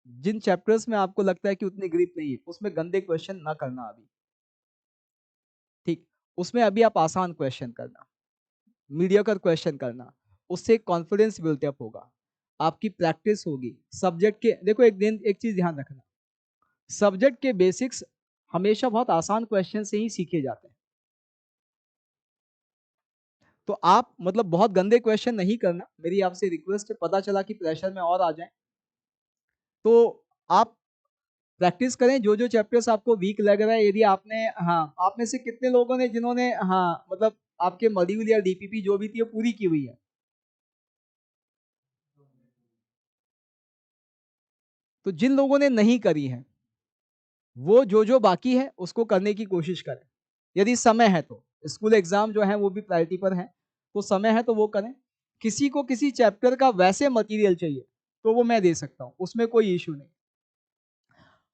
जिन चैप्टर्स में आपको लगता है कि उतनी ग्रिप नहीं है, उसमें गंदे क्वेश्चन ना करना अभी, ठीक। उसमें अभी आप आसान क्वेश्चन करना, मीडियोकर क्वेश्चन करना, उससे कॉन्फिडेंस बिल्टअप होगा, आपकी प्रैक्टिस होगी। सब्जेक्ट के देखो, एक दिन एक चीज ध्यान रखना, सब्जेक्ट के बेसिक्स हमेशा बहुत आसान क्वेश्चन से ही सीखे जाते हैं। तो आप मतलब बहुत गंदे क्वेश्चन नहीं करना, मेरी आपसे रिक्वेस्ट है, पता चला कि प्रेशर में और आ जाए तो आप प्रैक्टिस करें जो जो चैप्टर्स आपको वीक लग रहा है। यदि आपने हाँ, आप में से कितने लोगों ने जिन्होंने हाँ मतलब आपके मॉड्यूल या डीपीपी जो भी थी वो पूरी की हुई है? तो जिन लोगों ने नहीं करी है, वो जो जो बाकी है उसको करने की कोशिश करें, यदि समय है तो। स्कूल एग्जाम जो है वो भी प्रायोरिटी पर है, तो समय है तो वो करें। किसी को किसी चैप्टर का वैसे मटेरियल चाहिए तो वो मैं दे सकता हूँ, उसमें कोई इशू नहीं।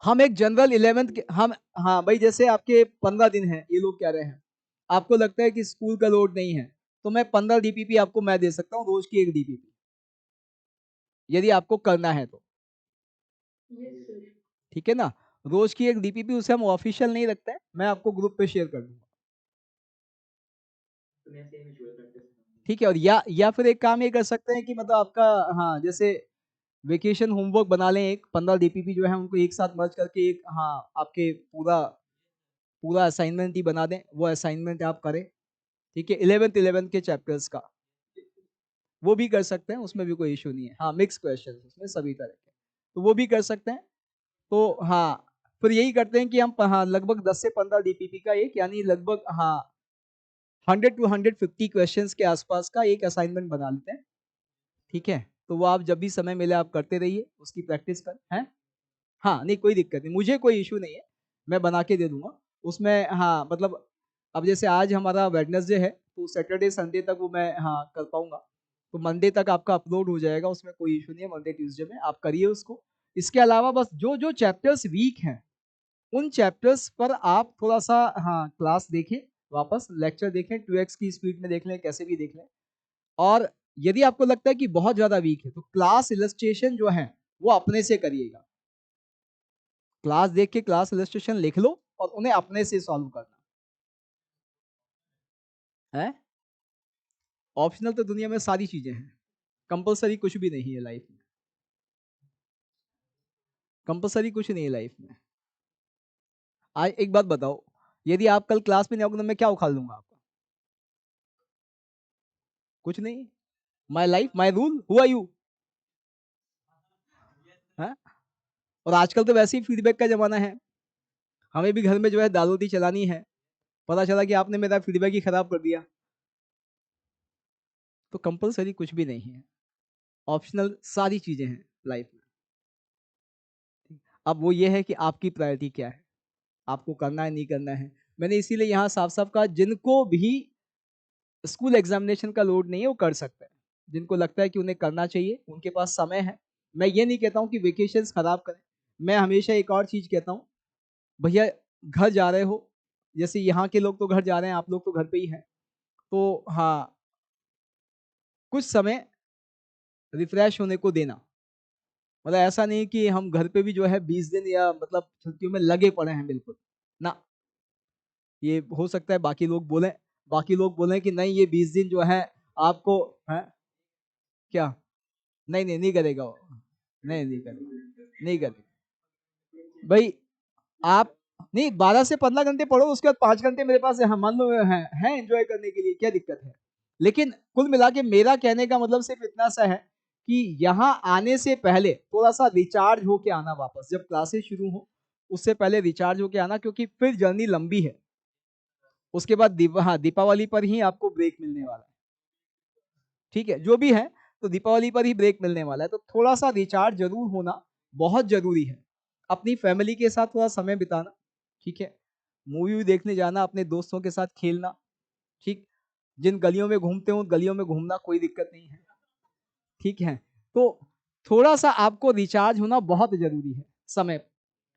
हम एक जनरल 11th के हम, हाँ भाई जैसे आपके 15 दिन हैं, ये लोग कह रहे हैं आपको लगता है कि स्कूल का लोड नहीं है, तो मैं 15 डीपीपी आपको मैं दे सकता हूँ, रोज की एक डीपीपी, यदि आपको करना है तो। ठीक है ना, रोज की एक डीपीपी, उसे हम ऑफिशियल नहीं रखते हैं, मैं आपको ग्रुप पे शेयर कर दूंगा। ठीक है, और या फिर एक काम ये कर सकते हैं कि मतलब आपका, हाँ जैसे वेकेशन होमवर्क बना लें, एक 15 डीपीपी जो है उनको एक साथ मर्ज करके एक, हाँ आपके पूरा पूरा असाइनमेंट ही बना दें, वो असाइनमेंट आप करें। ठीक है, 11th के चैप्टर्स का वो भी कर सकते हैं, उसमें भी कोई इशू नहीं है। हाँ मिक्स क्वेश्चन उसमें सभी तरह के, तो वो भी कर सकते हैं। तो हाँ फिर यही करते हैं कि हम, हाँ लगभग 10 से 15 डीपीपी का एक, यानी लगभग हाँ 100 to 150 क्वेश्चंस के आसपास का एक असाइनमेंट बना लेते हैं। ठीक है, तो वो आप जब भी समय मिले आप करते रहिए, उसकी प्रैक्टिस कर हैं। हाँ नहीं कोई दिक्कत नहीं, मुझे कोई इशू नहीं है, मैं बना के दे दूंगा उसमें। हाँ मतलब अब जैसे आज हमारा वेडनेसडे है, तो सैटरडे संडे तक वो मैं हाँ कर पाऊंगा, तो मंडे तक आपका अपलोड हो जाएगा, उसमें कोई इशू नहीं है। मंडे ट्यूसडे में आप करिए उसको। इसके अलावा बस जो जो चैप्टर्स वीक हैं उन चैप्टर्स पर आप थोड़ा सा, हाँ क्लास देखें, वापस लेक्चर देखें, 2x की स्पीड में देख लें, कैसे भी देख लें। और यदि आपको लगता है कि बहुत ज्यादा वीक है तो क्लास इलस्ट्रेशन जो है वो अपने से करिएगा, क्लास देख के क्लास इलस्ट्रेशन लिख लो और उन्हें अपने से सॉल्व करना है। ऑप्शनल तो दुनिया में सारी चीजें हैं, कंपलसरी कुछ भी नहीं है लाइफ में, कंपलसरी कुछ नहीं है लाइफ में। आज एक बात बताओ, यदि आप कल क्लास में नहीं आओगे तो मैं क्या उखाड़ लूंगा आपका? कुछ नहीं, my life my rule, who are you? और आजकल तो वैसे ही फीडबैक का जमाना है, हमें भी घर में जो है दाल-रोटी चलानी है, पता चला कि आपने मेरा फीडबैक ही खराब कर दिया। तो कंपलसरी कुछ भी नहीं है, ऑप्शनल सारी चीजें हैं लाइफ में। अब वो ये है कि आपकी प्रायोरिटी क्या है, आपको करना है नहीं करना है। मैंने इसीलिए यहाँ साफ साफ कहा, जिनको भी स्कूल एग्जामिनेशन का लोड नहीं है वो कर सकते हैं, जिनको लगता है कि उन्हें करना चाहिए, उनके पास समय है। मैं ये नहीं कहता हूँ कि वेकेशंस खराब करें, मैं हमेशा एक और चीज कहता हूँ, भैया घर जा रहे हो, जैसे यहाँ के लोग तो घर जा रहे हैं, आप लोग तो घर पे ही हैं, तो हाँ कुछ समय रिफ्रेश होने को देना। मतलब ऐसा नहीं कि हम घर पे भी जो है 20 दिन या मतलब छुट्टियों में लगे पड़े हैं, बिल्कुल ना। ये हो सकता है बाकी लोग बोलें कि नहीं ये 20 दिन जो है आपको है क्या, नहीं नहीं नहीं करेगा वो, नहीं नहीं करेगा, नहीं करेगा भाई। आप नहीं 12 से 15 घंटे पढ़ो, उसके बाद 5 घंटे मेरे पास है, मान लो है एंजॉय करने के लिए, क्या दिक्कत है। लेकिन कुल मिला के मेरा कहने का मतलब सिर्फ इतना सा है कि यहाँ आने से पहले थोड़ा सा रिचार्ज होके आना वापस, जब क्लासेस शुरू हो उससे पहले रिचार्ज होके आना, क्योंकि फिर जर्नी लंबी है। उसके बाद हाँ दीपावली पर ही आपको ब्रेक मिलने वाला है। ठीक है, जो भी है, तो दीपावली पर ही ब्रेक मिलने वाला है, तो थोड़ा सा रिचार्ज जरूर होना बहुत जरूरी है। अपनी फैमिली के साथ थोड़ा समय बिताना, ठीक है, मूवी देखने जाना, अपने दोस्तों के साथ खेलना, ठीक, जिन गलियों में घूमते हो उन गलियों में घूमना, कोई दिक्कत नहीं है। ठीक है, तो थोड़ा सा आपको रिचार्ज होना बहुत जरूरी है समय।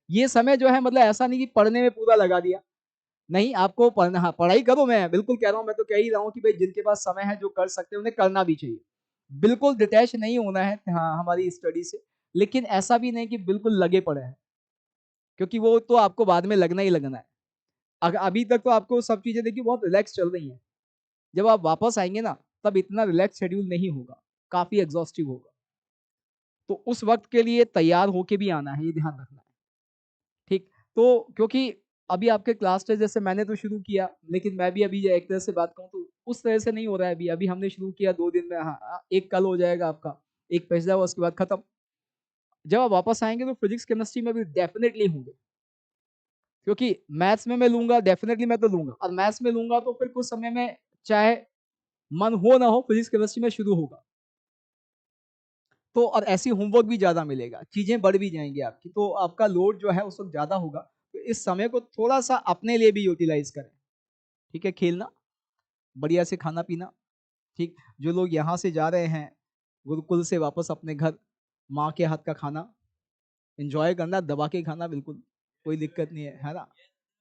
ये समय जो है मतलब ऐसा नहीं कि पढ़ने में पूरा लगा दिया, नहीं, आपको पढ़ना, हाँ पढ़ाई करो, मैं बिल्कुल कह रहा हूँ, मैं तो कह ही रहा हूँ कि भाई जिनके पास समय है जो कर सकते हैं उन्हें करना भी चाहिए। बिल्कुल डिटैच नहीं होना है हाँ हमारी स्टडी से, लेकिन ऐसा भी नहीं कि बिल्कुल लगे पड़े हैं, क्योंकि वो तो आपको बाद में लगना ही लगना है। अभी तक तो आपको सब चीजें देखिए बहुत रिलैक्स चल रही हैं, जब आप वापस आएंगे ना तब इतना रिलैक्स शेड्यूल नहीं होगा, काफी एग्जॉस्टिव होगा। तो उस वक्त के लिए तैयार होके भी आना है, ये ध्यान रखना है। ठीक, तो क्योंकि अभी आपके क्लास टेस्ट जैसे मैंने तो शुरू किया, लेकिन मैं भी अभी एक तरह से बात कहूँ तो उस तरह से नहीं हो रहा है। अभी अभी हमने शुरू किया 2 दिन में, हाँ एक कल हो जाएगा आपका, एक पिछला हुआ, उसके बाद खत्म। जब आप वापस आएंगे तो फिजिक्स केमिस्ट्री में भी डेफिनेटली होंगे, क्योंकि मैथ्स में मैं लूंगा डेफिनेटली, मैं तो लूंगा, और मैथ्स में लूंगा तो फिर कुछ समय में चाहे मन हो ना हो फिजिक्स केमिस्ट्री में शुरू होगा। तो और ऐसी होमवर्क भी ज्यादा मिलेगा, चीजें बढ़ भी जाएंगी आपकी, तो आपका लोड जो है उस वक्त ज्यादा होगा। तो इस समय को थोड़ा सा अपने लिए भी यूटिलाइज करें। ठीक है, खेलना, बढ़िया से खाना पीना, ठीक, जो लोग यहाँ से जा रहे हैं गुरुकुल से वापस अपने घर, माँ के हाथ का खाना एंजॉय करना, दबा के खाना, बिल्कुल कोई दिक्कत नहीं है ना,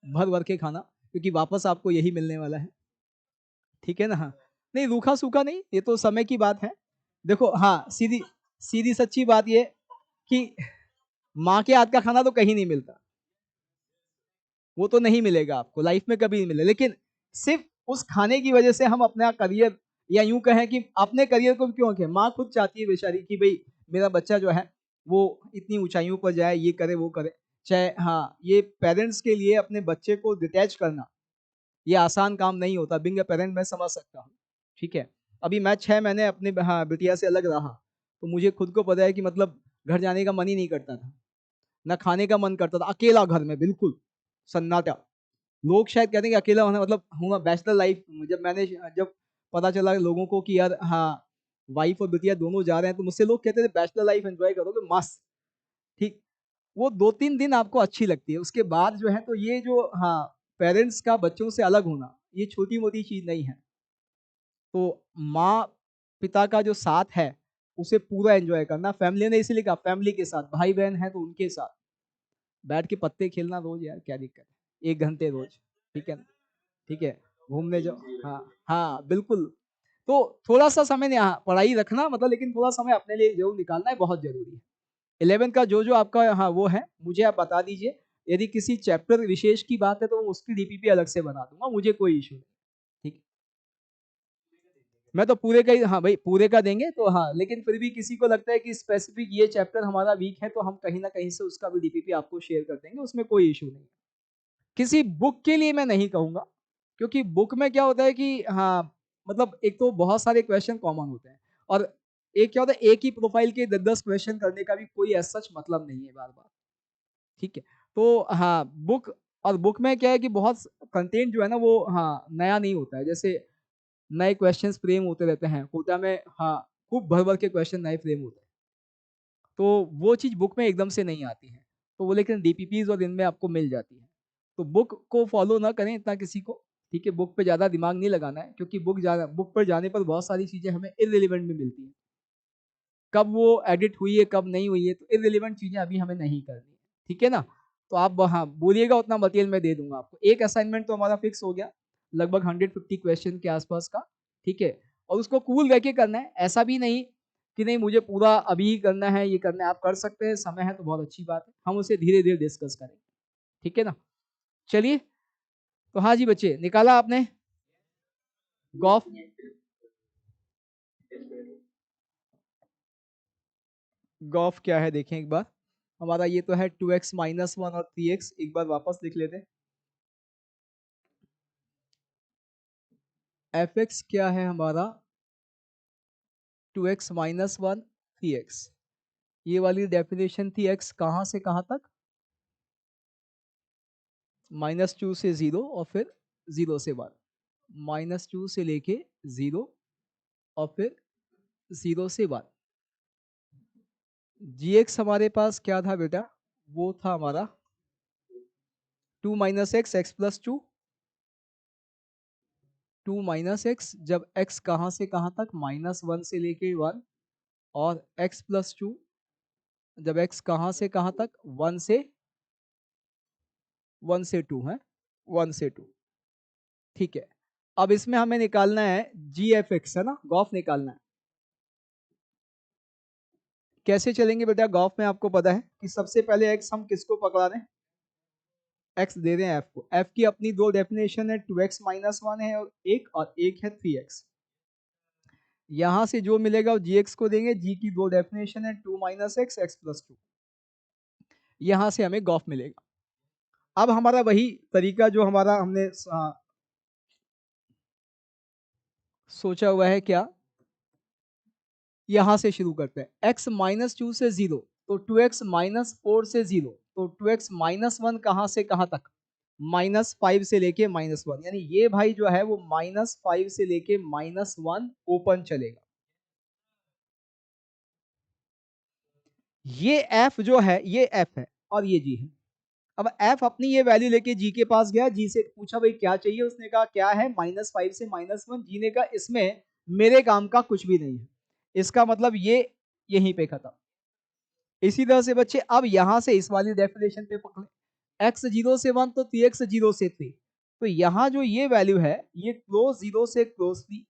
भर भर के खाना, क्योंकि वापस आपको यही मिलने वाला है। ठीक है ना? हाँ, नहीं रूखा सूखा नहीं, ये तो समय की बात है। देखो हाँ, सीधी सीधी सच्ची बात ये कि माँ के हाथ का खाना तो कहीं नहीं मिलता, वो तो नहीं मिलेगा आपको, लाइफ में कभी नहीं मिलेगा। लेकिन सिर्फ उस खाने की वजह से हम अपना करियर, या यूं कहें कि अपने करियर को क्यों रखें, माँ खुद चाहती है बेचारी कि भाई मेरा बच्चा जो है वो इतनी ऊंचाइयों पर जाए, ये करे वो करे। चाहे हाँ, ये पेरेंट्स के लिए अपने बच्चे को डिटैच करना ये आसान काम नहीं होता, बिंग अ पेरेंट मैं समझ सकता हूँ। ठीक है, अभी मैं 6 महीने अपने हाँ बिटिया से अलग रहा, तो मुझे खुद को पता है कि मतलब घर जाने का मन ही नहीं करता था, ना खाने का मन करता था, अकेला घर में बिल्कुल सन्नाटा। लोग शायद कहते हैं कि अकेला होना मतलब हूँ बैचलर लाइफ, जब पता चला लोगों को कि यार हाँ वाइफ और बिटिया दोनों जा रहे हैं, तो मुझसे लोग कहते थे बैचलर लाइफ एंजॉय करोगे मस्त। ठीक, वो 2-3 दिन आपको अच्छी लगती है, उसके बाद जो है तो ये जो हाँ पेरेंट्स का बच्चों से अलग होना ये छोटी मोटी चीज नहीं है। तो माँ पिता का जो साथ है उसे पूरा एंजॉय करना, फैमिली ने इसीलिए कहा फैमिली के साथ, भाई बहन है तो उनके साथ बैठ के पत्ते खेलना रोज, यार क्या दिक्कत है, 1 घंटे रोज। ठीक है, ठीक है, घूमने जाओ। हाँ हाँ बिल्कुल। तो थोड़ा सा समय नहीं, हाँ पढ़ाई रखना मतलब, लेकिन थोड़ा समय अपने लिए जरूर निकालना है, बहुत जरूरी है। 11 का जो जो आपका हाँ वो है मुझे आप बता दीजिए, यदि किसी चैप्टर विशेष की बात है तो उसकी डीपीपी अलग से बना दूंगा, मुझे कोई इशू नहीं। ठीक, मैं तो पूरे का ही, हाँ भाई पूरे का देंगे तो हाँ, लेकिन फिर भी किसी को लगता है कि स्पेसिफिक ये चैप्टर हमारा वीक है तो हम कहीं ना कहीं से उसका भी डीपीपी आपको शेयर कर देंगे, उसमें कोई इशू नहीं है। किसी बुक के लिए मैं नहीं कहूंगा, क्योंकि बुक में क्या होता है कि हाँ मतलब एक तो बहुत सारे क्वेश्चन कॉमन होते हैं, और एक क्या होता है एक ही प्रोफाइल के 10-10 क्वेश्चन करने का भी कोई ऐसा सच मतलब नहीं है बार बार। ठीक है, तो हाँ बुक, और बुक में क्या है कि बहुत कंटेंट जो है ना वो हाँ नया नहीं होता है, जैसे नए क्वेश्चंस फ्रेम होते रहते हैं कोटा में, हाँ खूब भर भर के क्वेश्चन नए फ्रेम होते हैं, तो वो चीज़ बुक में एकदम से नहीं आती है, तो वो लेकिन डीपीपीज और इनमें आपको मिल जाती है। तो बुक को फॉलो ना करें इतना किसी को, ठीक है, बुक पे ज़्यादा दिमाग नहीं लगाना है, क्योंकि बुक पर जाने पर बहुत सारी चीज़ें हमें इररिलेवेंट भी मिलती हैं, कब वो एडिट हुई है कब नहीं हुई है, तो इररिलेवेंट चीज़ें अभी हमें नहीं करनी है। ठीक है ना? तो आप हाँ बोलिएगा, उतना मटेरियल मैं दे दूंगा आपको। एक असाइनमेंट तो हमारा फिक्स हो गया, लगभग 150 क्वेश्चन के आसपास का। ठीक है, और उसको कूल रह के करना है, ऐसा भी नहीं कि नहीं मुझे पूरा अभी करना है, ये करना है, आप कर सकते हैं, समय है तो बहुत अच्छी बात है, हम उसे धीरे धीरे डिस्कस करेंगे। ठीक है ना? चलिए, तो हाँ जी बच्चे, निकाला आपने गॉफ? गॉफ क्या है देखें एक बार, हमारा ये तो है 2x-1 और 3x, एक बार वापस लिख लेते हैं। एफ एक्स क्या है हमारा 2x-1 3x, ये वाली डेफिनेशन थी, x कहाँ से कहाँ तक, -2 से 0 और फिर 0 से 1, -2 से लेके 0 और फिर 0 से 1। जी एक्स हमारे पास क्या था बेटा, वो था हमारा 2 - x, x + 2, 2 - x, जब x कहाँ से कहाँ तक, -1 से लेके 1, और x + 2 जब x कहाँ से कहाँ तक, 1 से 2 है, 1 से 2। ठीक है, अब इसमें हमें निकालना है जी एफ एक्स, है ना, गॉफ निकालना है। कैसे चलेंगे बेटा गॉफ में, आपको पता है कि सबसे पहले एक्स हम किसको पकड़ा रहे हैं, एक्स दे रहे हैं एफ को, एफ की अपनी दो डेफिनेशन है, 2x-1 है और एक है 3x। यहां से जो मिलेगा वो जी एक्स को देंगे, जी की दो डेफिनेशन है 2 - x, x + 2, यहां से हमें गॉफ मिलेगा। अब हमारा वही तरीका जो हमारा हमने सोचा हुआ है, क्या, यहां से शुरू करते हैं, x -2 से 0, तो 2x -4 से 0, तो 2x -1 कहां से कहां तक, -5 से लेके -1, यानी ये भाई जो है वो -5 से लेके -1 ओपन चलेगा। ये f जो है ये f है और ये g है। अब f अपनी ये वैल्यू लेके g के पास गया, g से पूछा भाई क्या चाहिए, उसने कहा क्या है -5 से -1, g ने कहा इसमें मेरे काम का कुछ भी नहीं है। इसका मतलब ये यहीं पे खत्म। इसी तरह से बच्चे अब यहां से इस वाली डेफिनेशन पे पकड़े, x 0 से 1 तो 3x 0 से 3, तो यहाँ जो ये वैल्यू है ये क्लोज 0 से क्लोज थी।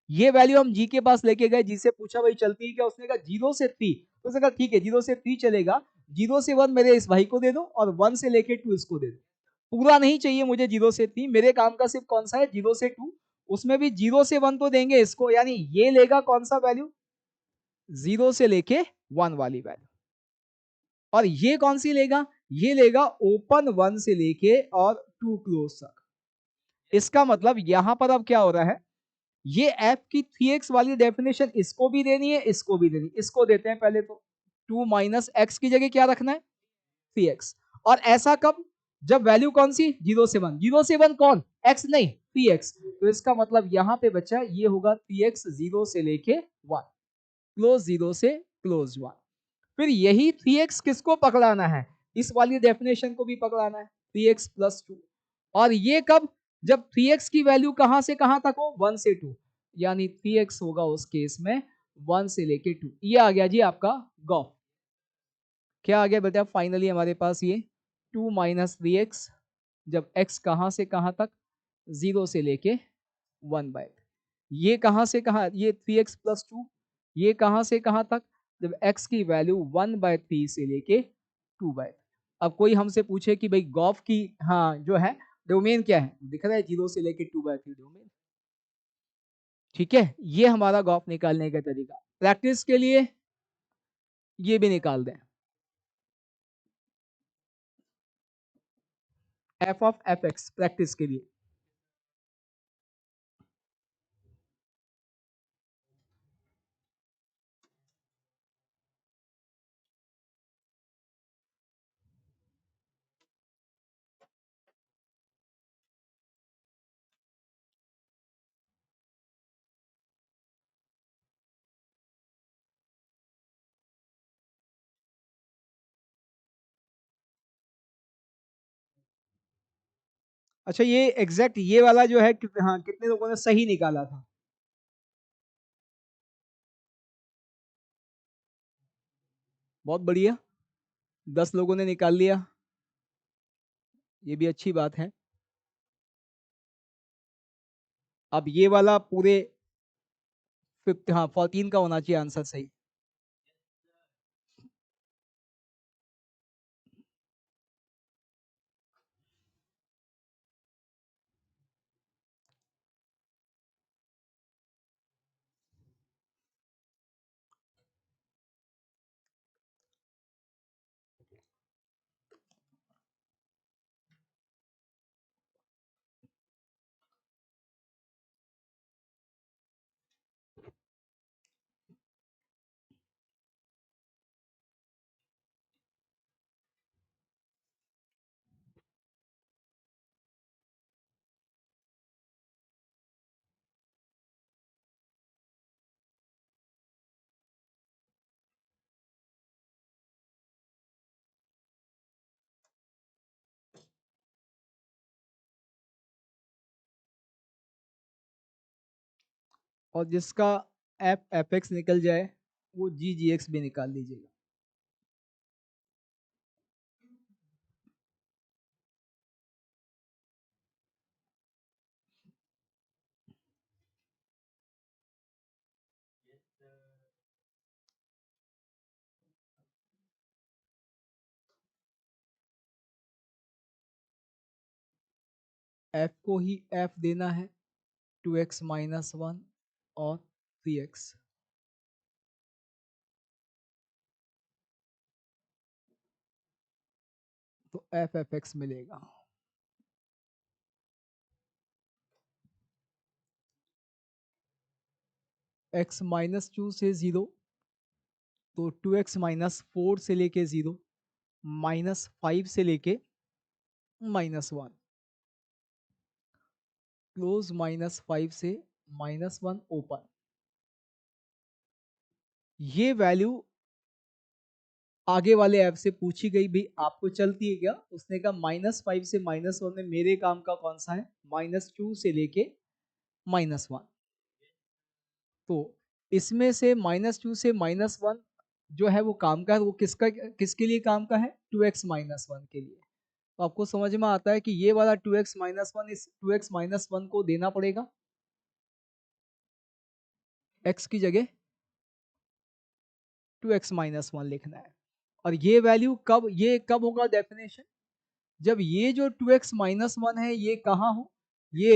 ये वैल्यू हम जी के पास लेके गए, जी से पूछा भाई चलती है क्या, उसने कहा 0 से 3, तो उसने कहा ठीक है 0 से 3 चलेगा, 0 से 1 मेरे इस भाई को दे दो और 1 से लेके 2 इसको दे दो। पूरा नहीं चाहिए मुझे 0 से 3, मेरे काम का सिर्फ कौन सा है 0 से 2, उसमें भी 0 से 1 तो देंगे इसको, यानी ये लेगा कौन सा वैल्यू 0 से लेके 1 वाली वैल्यू, और ये कौन सी लेगा, ये लेगा ओपन 1 से लेके और 2 क्लोज तक। इसका मतलब यहां पर अब क्या हो रहा है, ये f की 3x वाली डेफिनेशन इसको भी देनी है, इसको भी देनी है। इसको देते हैं पहले तो, 2 माइनस एक्स की जगह क्या रखना है 3x। और ऐसा कब, जब वैल्यू कौन सी 0 से 1, 0 से 1 कौन x नहीं 3x, तो इसका मतलब यहां पे बच्चा ये होगा 3x 0 से लेके 1, क्लोज 0 से क्लोज 1। फिर यही 3x किसको पकड़ाना है, इस वाली डेफिनेशन को भी पकड़ाना है 3x+2। और ये कब, जब 3x की वैल्यू कहां से कहां तक हो 1 से 2, यानी 3x होगा उस केस में 1 से लेके 2। ये आ गया जी आपका गॉफ। क्या आ गया बेटा फाइनली हमारे पास ये 2 - 3x, जब x कहां से कहां तक 0 से लेके 1/, ये कहां से कहां, ये 3x+2, ये कहां से कहां तक, जब x की वैल्यू 1/3 से लेके 2/। अब कोई हमसे पूछे कि भाई गॉफ की, हाँ जो है डोमेन क्या है, दिख रहा है 0 से लेके 2/3 डोमेन। ठीक है, ये हमारा गॉफ निकालने का तरीका। प्रैक्टिस के लिए ये भी निकाल दें, f(f(x) प्रैक्टिस के लिए। अच्छा ये एग्जैक्ट ये वाला जो है हाँ कितने लोगों ने सही निकाला था, बहुत बढ़िया, 10 लोगों ने निकाल लिया, ये भी अच्छी बात है। अब ये वाला पूरे 50, हाँ 14 का होना चाहिए आंसर सही। और जिसका f(f(x) निकल जाए वो g(g(x) भी निकाल लीजिएगा। f को ही f देना है, 2x-1 और 3x, तो f(f(x) मिलेगा। x-2 से 0, तो 2x-4 से लेके 0, -5 से लेके -1, क्लोज -5 से -1 ओपन। ये वैल्यू आगे वाले ऐप से पूछी गई, भी आपको चलती है क्या, उसने कहा -5 से -1 में मेरे काम का कौन सा है, -2 से लेके -1। तो इसमें से -2 से -1 जो है वो काम का है, वो किसके लिए काम का है? 2x-1 के लिए। तो आपको समझ में आता है कि ये वाला 2x-1 इस 2x-1 को देना पड़ेगा, x की जगह 2x-1 लिखना है। और ये वैल्यू कब होगा डेफिनेशन? जब ये जो 2x-1 है ये कहाँ हो? ये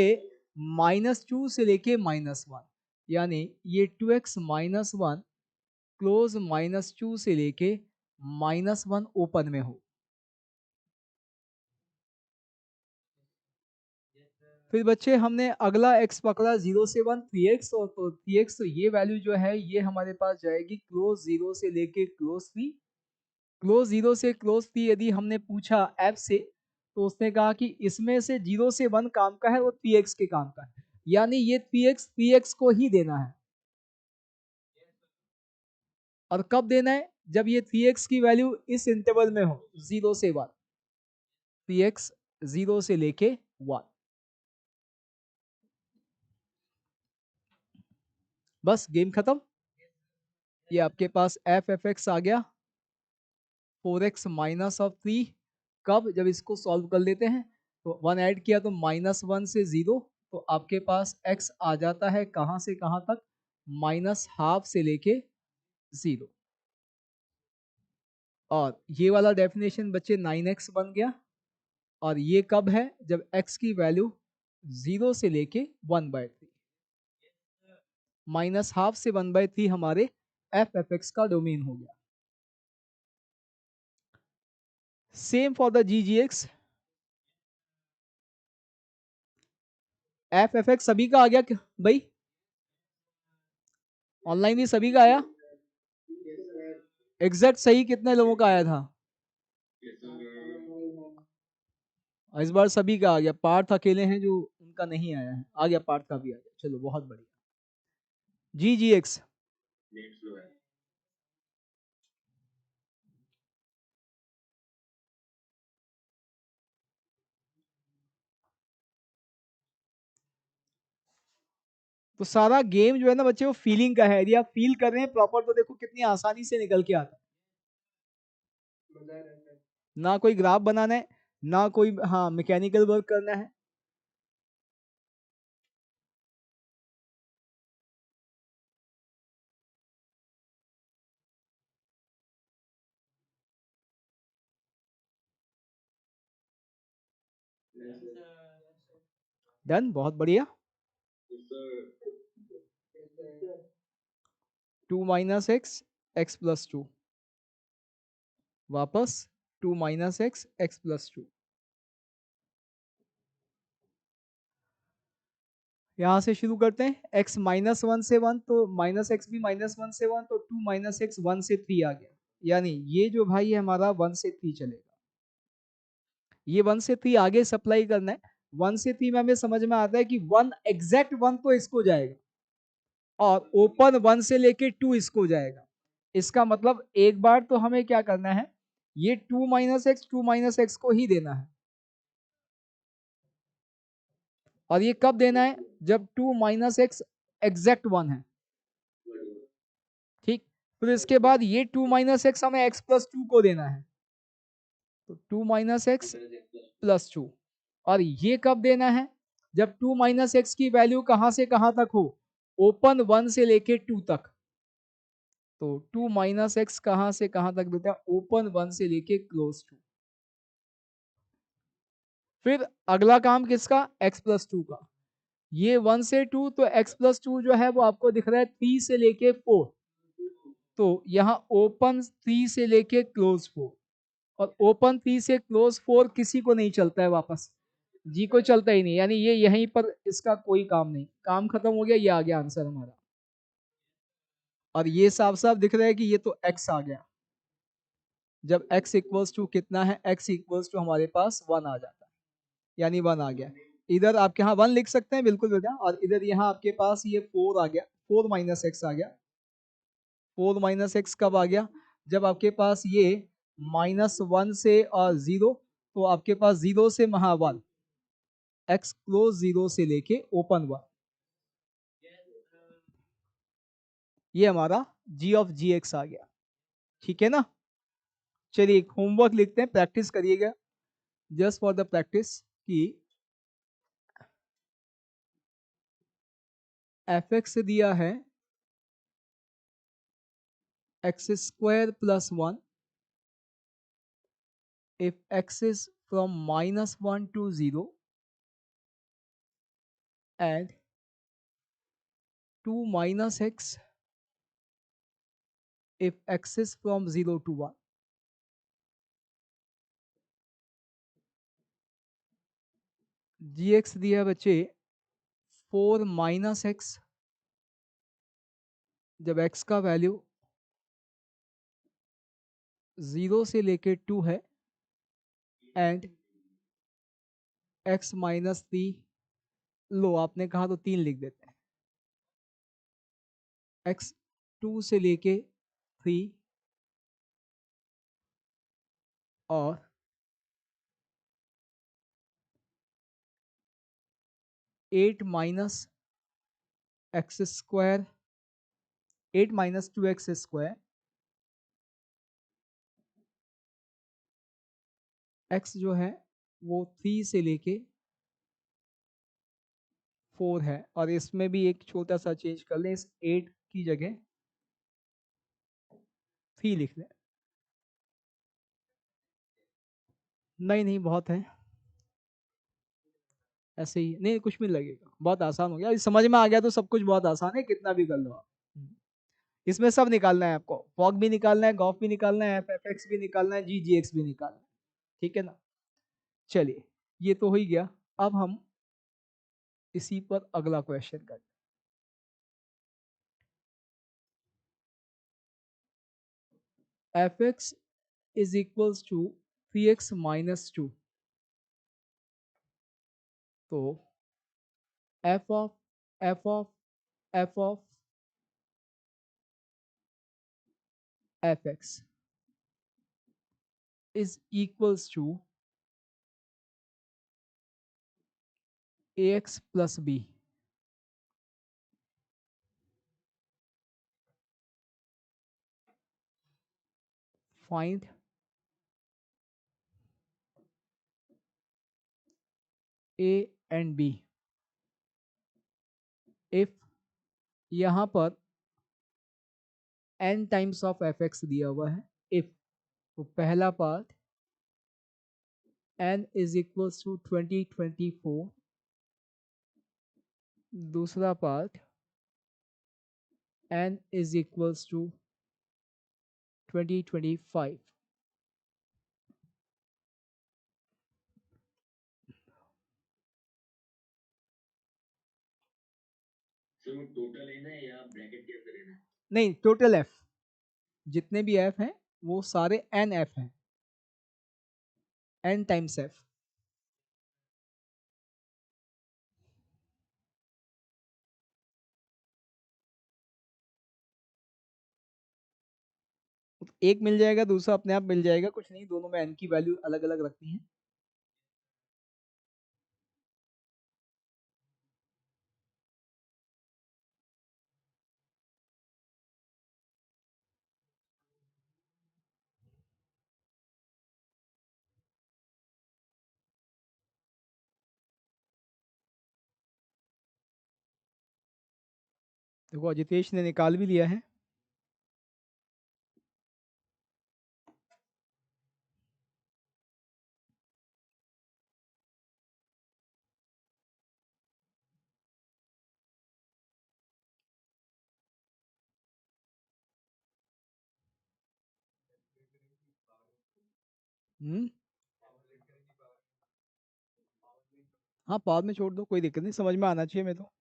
-2 से लेके -1, यानी ये 2x-1 क्लोज -2 से लेके -1 ओपन में हो। फिर बच्चे हमने अगला x पकड़ा 0 से 1 3x, और तो 3x, तो ये वैल्यू जो है ये हमारे पास जाएगी क्लोज 0 से लेके क्लोज 3। क्लोज 0 से क्लोज 3 यदि हमने पूछा f से, तो उसने कहा कि इसमें से 0 से 1 काम का है, वो 3x के काम का है, यानी ये 3x को ही देना है। और कब देना है? जब ये 3x की वैल्यू इस इंटरवल में हो 0 से 1, 3x 0 से लेके 1। बस गेम खत्म। ये आपके पास एफ एफ एक्स आ गया 4x-3। कब? जब इसको सॉल्व कर लेते हैं, तो 1 ऐड किया तो -1 से 0, तो आपके पास x आ जाता है कहाँ से कहाँ तक? -12 से लेके 0। और ये वाला डेफिनेशन बच्चे 9x बन गया। और ये कब है? जब x की वैल्यू 0 से लेके 1/3, -12 से 1/3 हमारे एफ एफ एक्स का डोमेन हो गया। Same for the g g x. F f x सभी का आ गया भाई? ऑनलाइन भी सभी का आया? एग्जैक्ट सही कितने लोगों का आया था? इस बार सभी का आ गया। पार्थ अकेले हैं जो उनका नहीं आया है। आ गया, पार्थ का भी आ गया, चलो बहुत बढ़िया। जी जी एक्स। तो सारा गेम जो है ना बच्चे, वो फीलिंग का है। यदि आप फील कर रहे हैं प्रॉपर, तो देखो कितनी आसानी से निकल के आता है। ना कोई ग्राफ बनाना है, ना कोई हाँ मैकेनिकल वर्क करना है। डन, बहुत बढ़िया। 2 - x, x+2, वापस 2 - x, x+2। यहाँ से शुरू करते हैं। x -1 से 1, तो -x भी -1 से 1, तो 2 - x 1 से 3 आ गया। यानी ये जो भाई है हमारा 1 से 3 चलेगा। ये 1 से 3 आगे सप्लाई करना है। 1 से 3 में हमें समझ में आता है कि 1 एग्जैक्ट 1 तो इसको जाएगा, और ओपन 1 से लेके 2 इसको जाएगा। इसका मतलब एक बार तो हमें क्या करना है, ये 2 - x 2 - x को ही देना है। और ये कब देना है? जब 2 - x एग्जैक्ट 1 है। ठीक। फिर इसके बाद ये 2 - x हमें x+2 को देना है, तो 2 - x+2। और ये कब देना है? जब 2 - x की वैल्यू कहां से कहां तक हो? ओपन 1 से लेके 2 तक। तो 2 - x कहां से कहां तक देता है? ओपन 1 से लेके क्लोज 2। फिर अगला काम किसका? x+2 का। ये 1 से 2, तो x+2 जो है वो आपको दिख रहा है 3 से लेके 4। तो यहाँ ओपन 3 से लेके क्लोज 4, और ओपन 3 से क्लोज 4 किसी को नहीं चलता है वापस, जी को चलता ही नहीं, यानी ये यहीं पर इसका कोई काम नहीं, काम खत्म हो गया। ये आ गया आंसर हमारा। और ये साफ साफ दिख रहा है कि ये तो x आ गया। जब x इक्वल्स टू कितना है? x इक्वल्स टू हमारे पास 1 आ जाता है, यानी 1 आ गया। इधर आपके यहाँ 1 लिख सकते हैं, बिल्कुल बेटा। और इधर यहाँ आपके पास ये 4 आ गया, 4 - x आ गया। 4 - x कब आ गया? जब आपके पास ये -1 से और 0, तो आपके पास 0 से महा 1, x क्लोज 0 से लेके ओपन 1। ये हमारा जी ऑफ जी एक्स आ गया। ठीक है ना। चलिए एक होमवर्क लिखते हैं, प्रैक्टिस करिएगा जस्ट फॉर द प्रैक्टिस कि एफ एक्स दिया है x square plus one if x is from -1 to 0 and 2 minus x if x is from 0 to 1। Ji x दिया बच्चे 4 माइनस एक्स, जब x का वैल्यू 0 से लेके 2 है एंड x माइनस 3, लो आपने कहा तो 3 लिख देते हैं, x 2 से लेके 3 और 8 minus x square, 8 minus 2x square, x जो है वो 3 से लेके 4 है और इसमें भी एक छोटा सा चेंज कर लें, इस 8 की जगह 3 लिख लें। नहीं नहीं बहुत है, ऐसे ही नहीं, कुछ भी लगेगा, बहुत आसान हो गया, समझ में आ गया तो सब कुछ बहुत आसान है, कितना भी कर लो आप। इसमें सब निकालना है आपको, फॉग भी निकालना है, गॉफ भी निकालना है, एफ एफ एक्स भी निकालना है, जी जी एक्स भी निकालना है। ठीक है ना। चलिए ये तो हो ही गया। अब हम इसी पर अगला क्वेश्चन करते हैं। F x is equals to 3x minus 2, तो f of f of f of f x is equals to ax plus b. Find a and b if यहाँ पर n times of f x दिया हुआ है, if तो पहला part n is equals to 2024, दूसरा part n is equals to 2025। Sir total लेना है या ब्रैकेट के अंदर लेना है? नहीं, टोटल एफ, जितने भी एफ हैं वो सारे एन एफ हैं, एन टाइम्स एफ। एक मिल जाएगा, दूसरा अपने आप मिल जाएगा, कुछ नहीं, दोनों में एन की वैल्यू अलग अलग रखनी है। देखो अजितेश ने निकाल भी लिया है। हम्म, हाँ बाद में छोड़ दो, कोई दिक्कत नहीं, समझ में आना चाहिए मैं तो।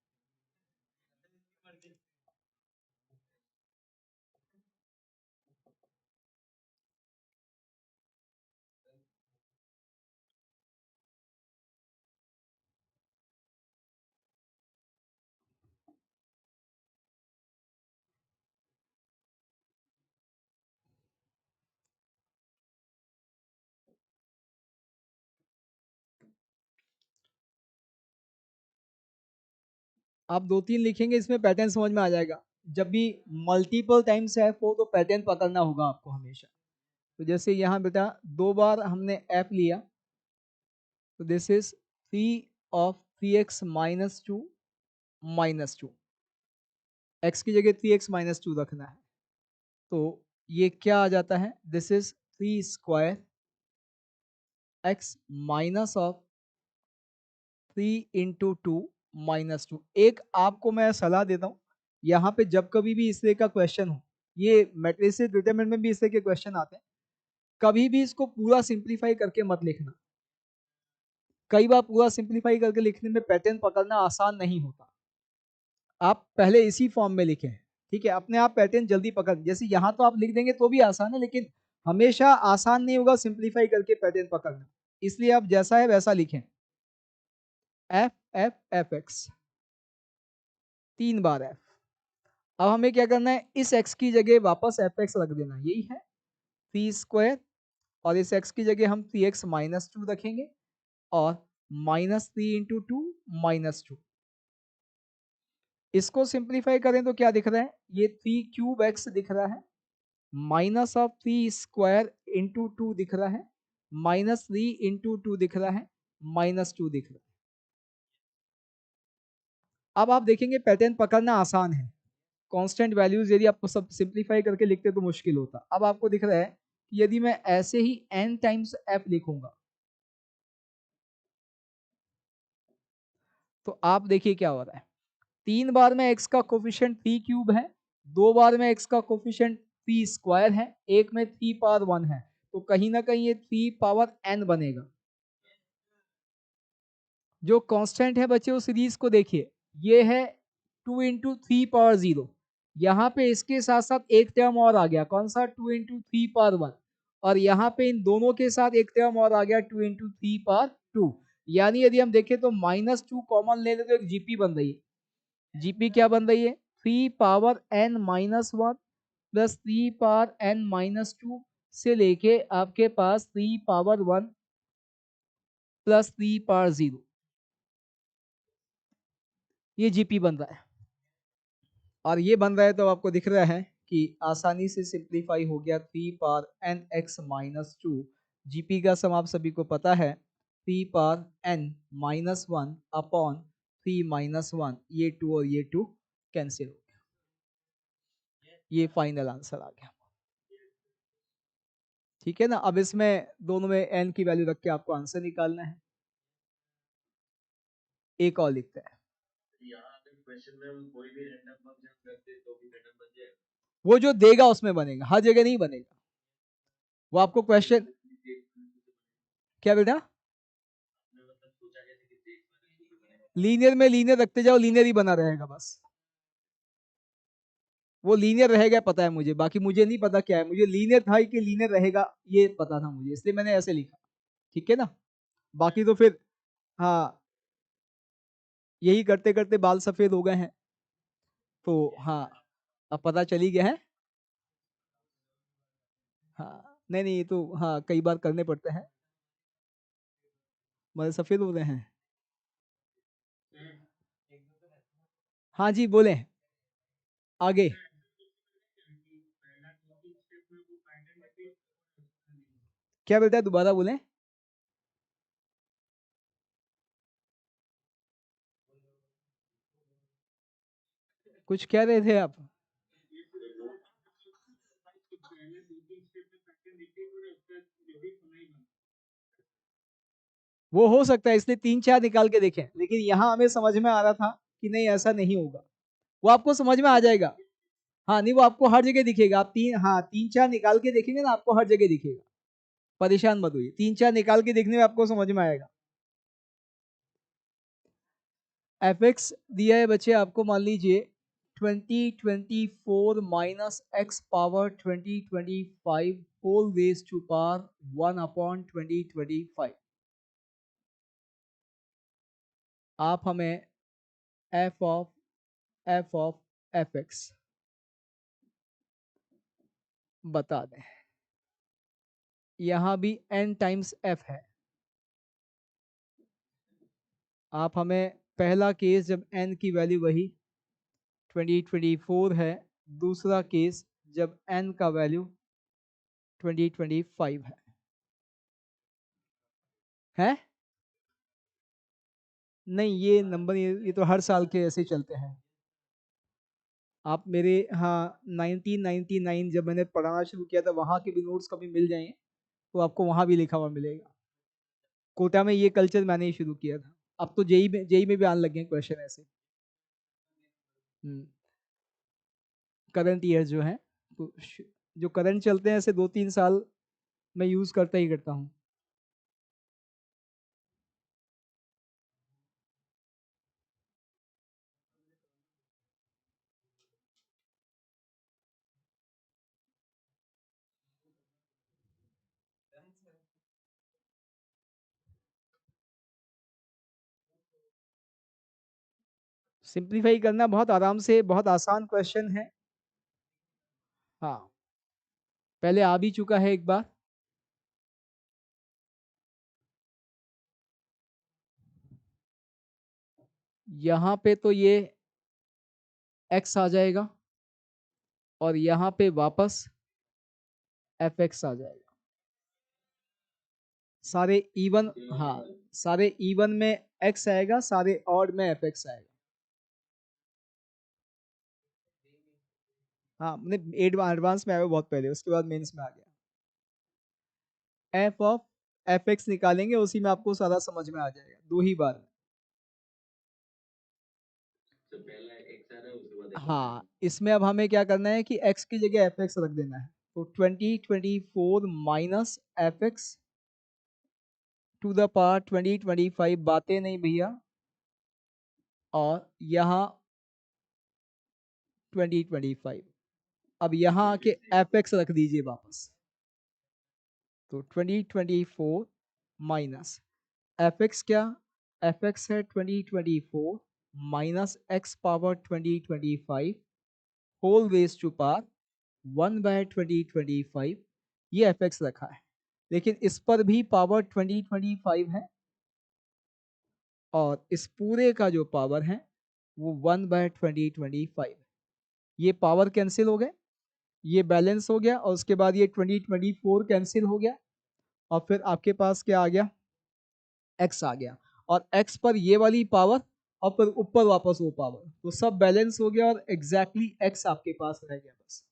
आप 2-3 लिखेंगे, इसमें पैटर्न समझ में आ जाएगा। जब भी मल्टीपल टाइम्स एफ हो तो पैटर्न पकड़ना होगा आपको हमेशा। तो जैसे यहाँ बेटा 2 बार हमने एफ लिया, तो this is 3 of 3x minus two, x की जगह 3x-2 रखना है। तो ये क्या आ जाता है, this is 3 square x minus of 3 × 2 - 2। एक आपको मैं सलाह देता हूँ, यहाँ पे जब कभी भी इस तरह का क्वेश्चन हो, ये मैट्रिसेस डिटरमिनेंट में भी इस तरह के क्वेश्चन आते हैं, कभी भी इसको पूरा सिंप्लीफाई करके मत लिखना। कई बार पूरा सिंप्लीफाई करके लिखने में पैटर्न पकड़ना आसान नहीं होता। आप पहले इसी फॉर्म में लिखें, ठीक है, अपने आप पैटर्न जल्दी पकड़। जैसे यहाँ तो आप लिख देंगे तो भी आसान है, लेकिन हमेशा आसान नहीं होगा सिंप्लीफाई करके पैटर्न पकड़ना। इसलिए आप जैसा है वैसा लिखें, एफ एफ एफ एक्स, 3 बार एफ। अब हमें क्या करना है, इस x की जगह वापस एफ एक्स रख देना, यही है 3 स्क्वायर, और इस x की जगह हम 3x-2 रखेंगे, और -3 × 2 - 2। इसको सिंप्लीफाई करें तो क्या दिख रहा है, ये 3³ x दिख रहा है, -3 स्क्वायर × 2 दिख रहा है, -3 × 2 दिख रहा है, -2 दिख रहा है। अब आप देखेंगे पैटर्न पकड़ना आसान है। कांस्टेंट वैल्यूज यदि आपको सब सिंप्लीफाई करके लिखते तो मुश्किल होता। अब आपको दिख रहा है कि यदि मैं ऐसे ही n टाइम्स f लिखूंगा, तो आप देखिए क्या हो रहा है, 3 बार में x का कोफिशिएंट 3³ है, 2 बार में x का कोफिशिएंट 3 स्क्वायर है, एक में 3 पावर 1 है, तो कहीं ना कहीं ये 3 पावर n बनेगा। जो कांस्टेंट है बच्चे, उस सीरीज को देखिए, ये है 2 × 3 पावर 0। यहाँ पे इसके साथ साथ एक टर्म और आ गया, कौन सा, 2 × 3 पावर 1, और यहाँ पे इन दोनों के साथ एक टर्म और आ गया 2 × 3 पावर 2। यानी यदि हम देखें तो -2 कॉमन ले ले तो एक जीपी बन रही है। जीपी क्या बन रही है, 3 power n-1 plus 3 power n-2 से लेके आपके पास 3 पावर 1 प्लस 3 पावर 0, ये जीपी बन रहा है। और ये बन रहा है तो आपको दिख रहा है कि आसानी से सिंप्लीफाई हो गया 3 पावर n(x-2)। जीपी का सम आप सभी को पता है, 3 पावर n-1 अपॉन 3 - 1। ये 2 और ये 2 कैंसिल हो गया। ये फाइनल आंसर आ गया, ठीक है ना। अब इसमें दोनों में n की वैल्यू रख के आपको आंसर निकालना है। एक और लिखते हैं, वो जो देगा उसमें बनेगा, हर जगह नहीं बनेगा। वो आपको क्वेश्चन, क्या बेटा, लीनियर में लीनियर रखते जाओ, लीनियर ही बना रहेगा बस। वो लीनियर रहेगा पता है मुझे, बाकी मुझे नहीं पता क्या है। मुझे लीनियर था कि लीनियर रहेगा ये पता था मुझे, इसलिए मैंने ऐसे लिखा, ठीक है ना। बाकी तो फिर, हाँ, यही करते करते बाल सफेद हो गए हैं, तो हाँ, अब पता चली गया है। हाँ, नहीं नहीं, ये तो हाँ कई बार करने पड़ते हैं, बाल सफेद हो रहे हैं। हाँ जी बोले, आगे। क्या बेटा, दोबारा बोले। कुछ कह रहे थे आप। वो हो सकता है, इसलिए 3-4 निकाल के देखें, लेकिन यहाँ हमें समझ में आ रहा था कि नहीं ऐसा नहीं होगा। वो आपको समझ में आ जाएगा। हाँ नहीं, वो आपको हर जगह दिखेगा। आप 3-4 निकाल के देखेंगे ना, आपको हर जगह दिखेगा। परेशान मत होइए, 3-4 निकाल के देखने में आपको समझ में आएगा। एफ एक्स दिया है बच्चे आपको, मान लीजिए 2024 minus x power 2025 whole raise to power 1/2025। आप हमें एफ ऑफ एफ एक्स बता दें। यहां भी n टाइम्स f है। आप हमें पहला केस जब n की वैल्यू वही 2024 है। दूसरा केस जब n का वैल्यू 2025 है नहीं, ये नंबर ये तो हर साल के ऐसे ही चलते हैं। आप मेरे, हाँ, 1999 जब मैंने पढ़ाना शुरू किया था वहाँ के भी नोट्स कभी मिल जाएंगे तो आपको वहाँ भी लिखा हुआ मिलेगा। कोटा में ये कल्चर मैंने ही शुरू किया था। अब तो जेई में भी आने लगे हैं क्वेश्चन ऐसे। करंट ईयर जो है, तो जो करंट चलते हैं ऐसे 2-3 साल मैं यूज करता ही करता हूँ। सिंप्लीफाई करना बहुत आराम से, बहुत आसान क्वेश्चन है। हाँ, पहले आ भी चुका है एक बार। यहाँ पे तो ये x आ जाएगा और यहाँ पे वापस fx आ जाएगा। सारे इवन, हाँ, सारे इवन में x आएगा, सारे ऑड में fx आएगा। हाँ, मैंने एडवांस में आया बहुत पहले, उसके बाद मेंस में आ गया। f ऑफ fx निकालेंगे, उसी में आपको सारा समझ में आ जाएगा, दो ही बार। हाँ, इसमें अब हमें क्या करना है कि x की जगह fx रख देना है। तो 2024 minus fx to the power 2025, बातें नहीं भैया, और यहाँ 2025। अब यहाँ आके fx रख दीजिए वापस। तो 2024 माइनस fx, क्या fx है 2024 minus x power 2025 whole raise to power 1/2025, ये fx रखा है। लेकिन इस पर भी पावर 2025 है और इस पूरे का जो पावर है वो 1/2025। ये पावर कैंसिल हो गए, ये बैलेंस हो गया, और उसके बाद ये 2024 कैंसिल हो गया, और फिर आपके पास क्या आ गया, x आ गया। और x पर ये वाली पावर और फिर ऊपर वापस वो पावर, तो सब बैलेंस हो गया और एग्जैक्टली x आपके पास रह गया बस।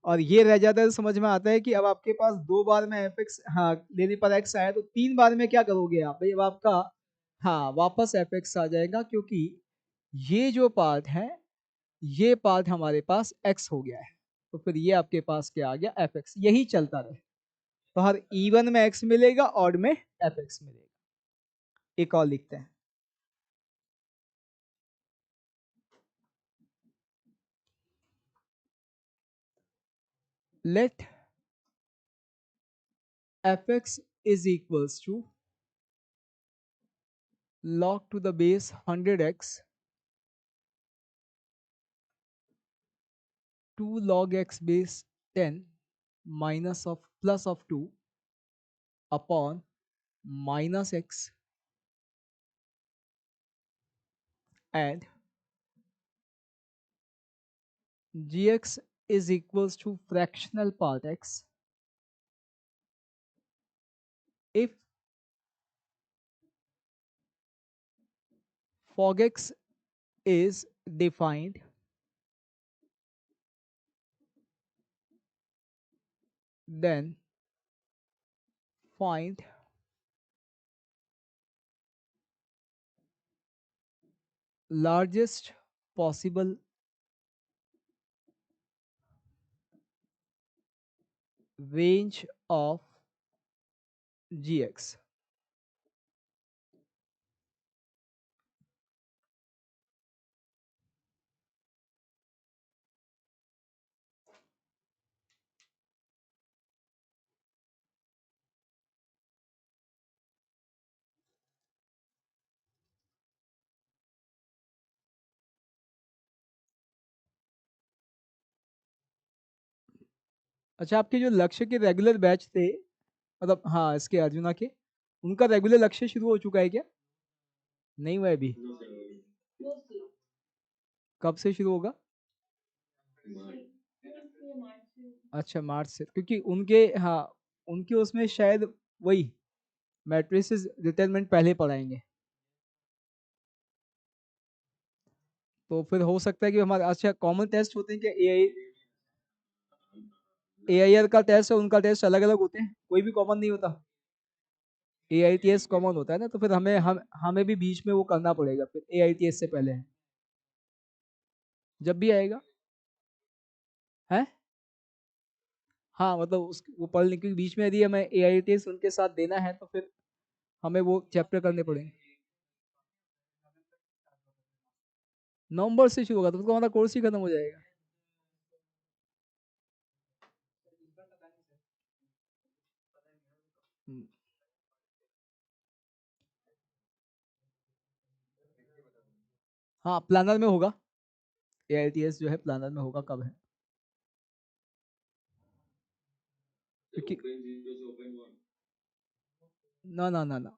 और ये रह जाता है तो समझ में आता है कि अब आपके पास 2 बार में fx, हाँ, लेने पर x आया, तो 3 बार में क्या करोगे आप भाई, अब आपका, हाँ, वापस fx आ जाएगा, क्योंकि ये जो पार्ट है, ये पार्ट हमारे पास x हो गया है, तो फिर ये आपके पास क्या आ गया, fx। यही चलता रहे, तो हर इवन में x मिलेगा, ऑड में fx मिलेगा। एक और लिखते हैं, let fx is equals to log to the base 100x 2 log x base 10 minus of plus of 2 upon minus x, and gx is equals to fractional part x if fog x is defined, then find largest possible range of gx। अच्छा, आपके जो लक्ष्य के regular batch थे, मतलब हाँ, इसके अर्जुना के, उनका रेगुलर लक्ष्य शुरू हो चुका है क्या, नहीं हुआ है अभी? कब से शुरू होगा? अच्छा, मार्च से, क्योंकि उनके, हाँ, उनके उसमें शायद वही मैट्रिसेस डिटरमिनेंट पहले पढ़ाएंगे, तो फिर हो सकता है कि हमारे, अच्छा, कॉमन टेस्ट होते हैं क्या? AIR का टेस्ट और उनका टेस्ट अलग अलग होते हैं, कोई भी कॉमन नहीं होता। AITS कॉमन होता है ना, तो फिर हमें भी बीच में वो करना पड़ेगा फिर AITS से पहले है, जब भी आएगा है। हाँ, मतलब उस वो पढ़ने के बीच में यदि हमें AITS उनके साथ देना है तो फिर हमें वो चैप्टर करने पड़ेंगे। नवंबर से शुरू होगा तो हमारा कोर्स ही खत्म हो जाएगा। हम्म, हाँ, प्लानर में होगा। AITS जो है प्लानर में होगा, कब है? क्योंकि ना ना ना ना,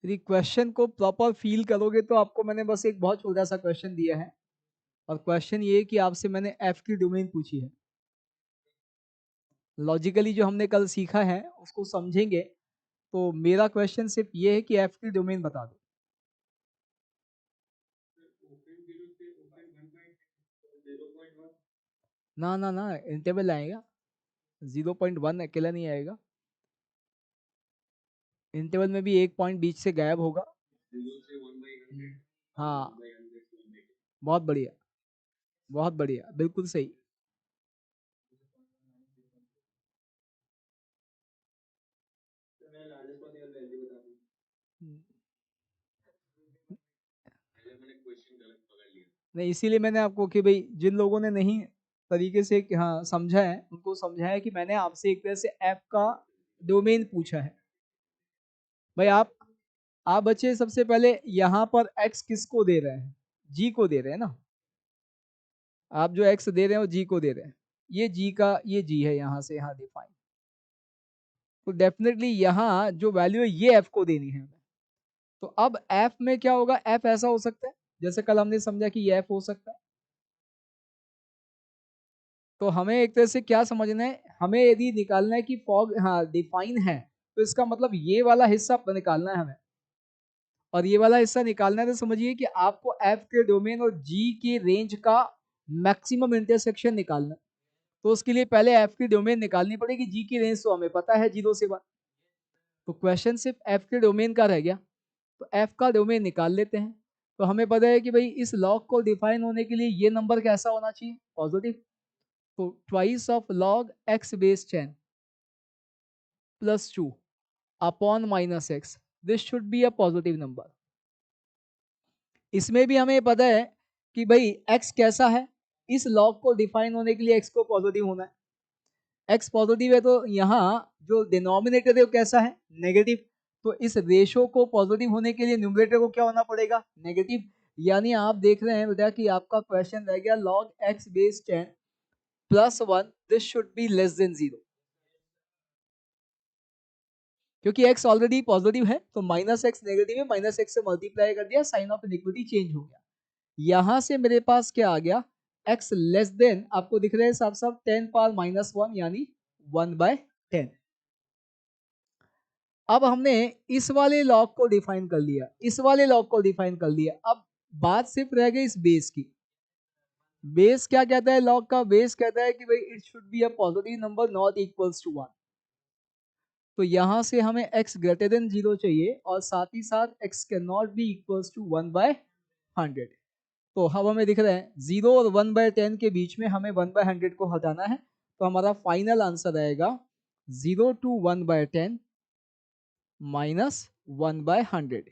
यदि क्वेश्चन को प्रॉपर फील करोगे तो आपको मैंने बस एक बहुत छोटा सा क्वेश्चन दिया है, और क्वेश्चन ये है कि आपसे मैंने एफ की डोमेन पूछी है। लॉजिकली जो हमने कल सीखा है उसको समझेंगे, तो मेरा क्वेश्चन सिर्फ ये है कि एफ की डोमेन बता दो। ना ना ना, इंटरवल आएगा, 0.1 अकेला नहीं आएगा, इंटरवल में भी एक पॉइंट बीच से गायब होगा। हाँ, बहुत बढ़िया, बहुत बढ़िया, बिल्कुल सही। हम्म, नहीं, इसीलिए मैंने आपको कि भाई जिन लोगों ने नहीं तरीके से, हाँ, समझा है, उनको समझाया कि मैंने आपसे एक तरह से ऐप का डोमेन पूछा है। भाई आप बच्चे सबसे पहले यहाँ पर एक्स किसको दे रहे हैं? जी को दे रहे हैं ना। आप जो एक्स दे रहे हैं वो जी को दे रहे हैं, ये जी का, ये जी है यहाँ से यहाँ डिफाइन, तो डेफिनेटली यहाँ जो वैल्यू है ये एफ को देनी है। तो अब एफ में क्या होगा? एफ ऐसा हो सकता है जैसे कल हमने समझा कि ये एफ हो सकता है। तो हमें एक तरह से क्या समझना है, हमें यदि निकालना है कि फॉग, हाँ, डिफाइन है, तो इसका मतलब ये वाला हिस्सा निकालना है हमें, और ये वाला हिस्सा निकालना है, तो समझिए कि आपको एफ के डोमेन और जी के रेंज का मैक्सिमम इंटरसेक्शन निकालना है। तो उसके लिए पहले एफ की डोमेन निकालनी पड़ेगी, जी की रेंज तो हमें पता है 0 से 1, तो क्वेश्चन सिर्फ एफ के डोमेन का रह गया। तो एफ का डोमेन निकाल लेते हैं। तो हमें पता है कि भाई इस लॉग को डिफाइन होने के लिए ये नंबर कैसा होना चाहिए? पॉजिटिव। तो twice of log x base 10 plus 2 upon minus x, this should be a positive number. इसमें भी हमें पता है कि भाई एक्स कैसा है, इस लॉग को डिफाइन होने के लिए एक्स को पॉजिटिव होना है। एक्स पॉजिटिव है तो यहाँ जो डिनोमिनेटर है वो कैसा है? नेगेटिव। तो इस रेशो को पॉजिटिव होने के लिए न्यूमरेटर को क्या होना पड़ेगा? नेगेटिव। यानी आप देख रहे हैं बेटा कि आपका क्वेश्चन रह गया log x base 10 plus 1, this should be less than 0, क्योंकि x ऑलरेडी पॉजिटिव है, तो माइनस एक्स नेगेटिव है, माइनस एक्स से मल्टीप्लाई कर दिया, साइन ऑफ इनइक्विटी चेंज हो गया। यहां से मेरे पास क्या आ गया? x लेस देन, आपको दिख रहा है साफ साफ, 10⁻⁻1 यानी 1/10। अब हमने इस वाले लॉग को डिफाइन कर लिया, इस वाले लॉग को डिफाइन कर लिया, अब बात सिर्फ रह गई इस बेस की। बेस क्या कहता है? लॉग का बेस कहता है कि भाई it should be a positive number not equals to 1। तो यहां से हमें x ग्रेटर देन 0 चाहिए, और साथ ही साथ x can not be equals to 1/100। तो अब हमें दिख रहा है 0 और 1/10 के बीच में हमें 1/100 को हटाना है, तो हमारा फाइनल आंसर आएगा 0 to 1/10 माइनस 1/100,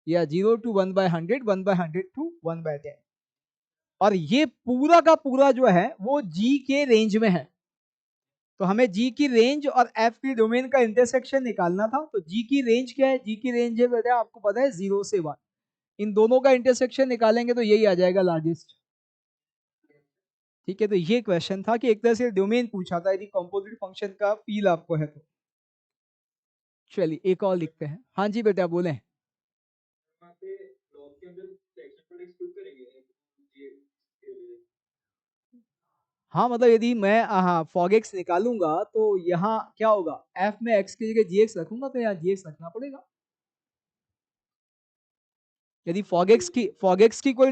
या 0 to 1/100, 1/100 to 1/10। और ये पूरा का पूरा जो है वो जी के रेंज में है। तो हमें जी की रेंज और एफ की डोमेन का इंटरसेक्शन निकालना था। तो जी की रेंज क्या है? जी की रेंज है बेटा, आपको पता है 0 से 1। इन दोनों का इंटरसेक्शन निकालेंगे तो यही आ जाएगा लार्जेस्ट। ठीक है, तो ये क्वेश्चन था कि एक तरह से डोमेन पूछा था, यदि कंपोजिट फंक्शन का फील आपको है तो। चलिए एक और लिखते हैं। हाँ जी बेटा बोलें। हाँ मतलब यदि मैं हाँ फॉग एक्स निकालूंगा तो यहाँ क्या होगा, एफ में एक्स की जगह जी एक्स रखूंगा तो यहाँ जी एक्स रखना पड़ेगा। यदि फॉग एक्स की कोई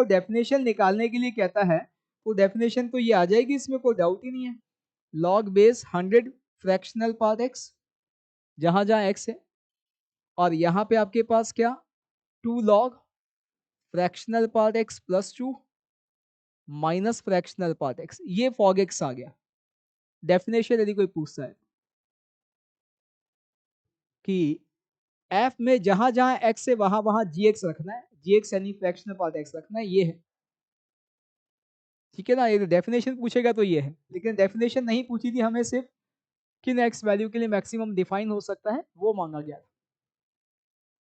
डेफिनेशन निकालने के लिए कहता है तो डेफिनेशन तो ये आ जाएगी, इसमें कोई डाउट ही नहीं है। Log base 100 fractional part x, जहां जहां एक्स है, और यहाँ पे आपके पास क्या, 2 log fractional part x plus 2 minus fractional part x. ये फॉग एक्स आ गया। डेफिनेशन यदि कोई पूछता है कि एफ में जहां जहां एक्स है वहां वहां जी एक्स रखना है, जी एक्स यानी फ्रैक्शनल पार्ट एक्स रखना है, ये है। ठीक है ना, ये डेफिनेशन पूछेगा तो ये है, लेकिन डेफिनेशन नहीं पूछी थी, हमें सिर्फ किन एक्स वैल्यू के लिए मैक्सिमम डिफाइन हो सकता है वो मांगा गया।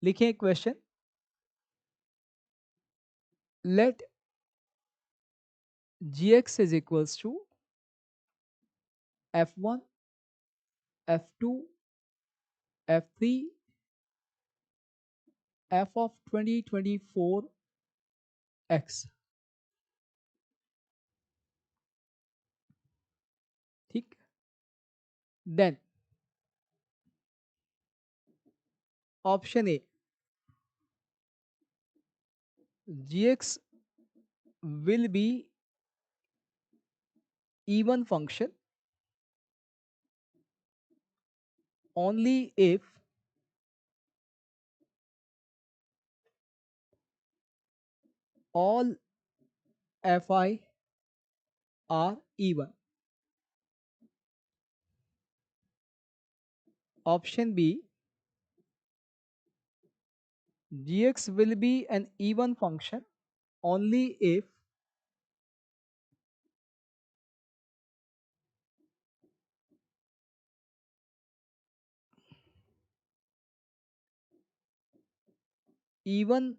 लिखिए question, let g x is equals to f1, f2, f3, f of 2024 x। ठीक, then option A, gx will be even function only if all fi are even। Option B, gx will be an even function only if even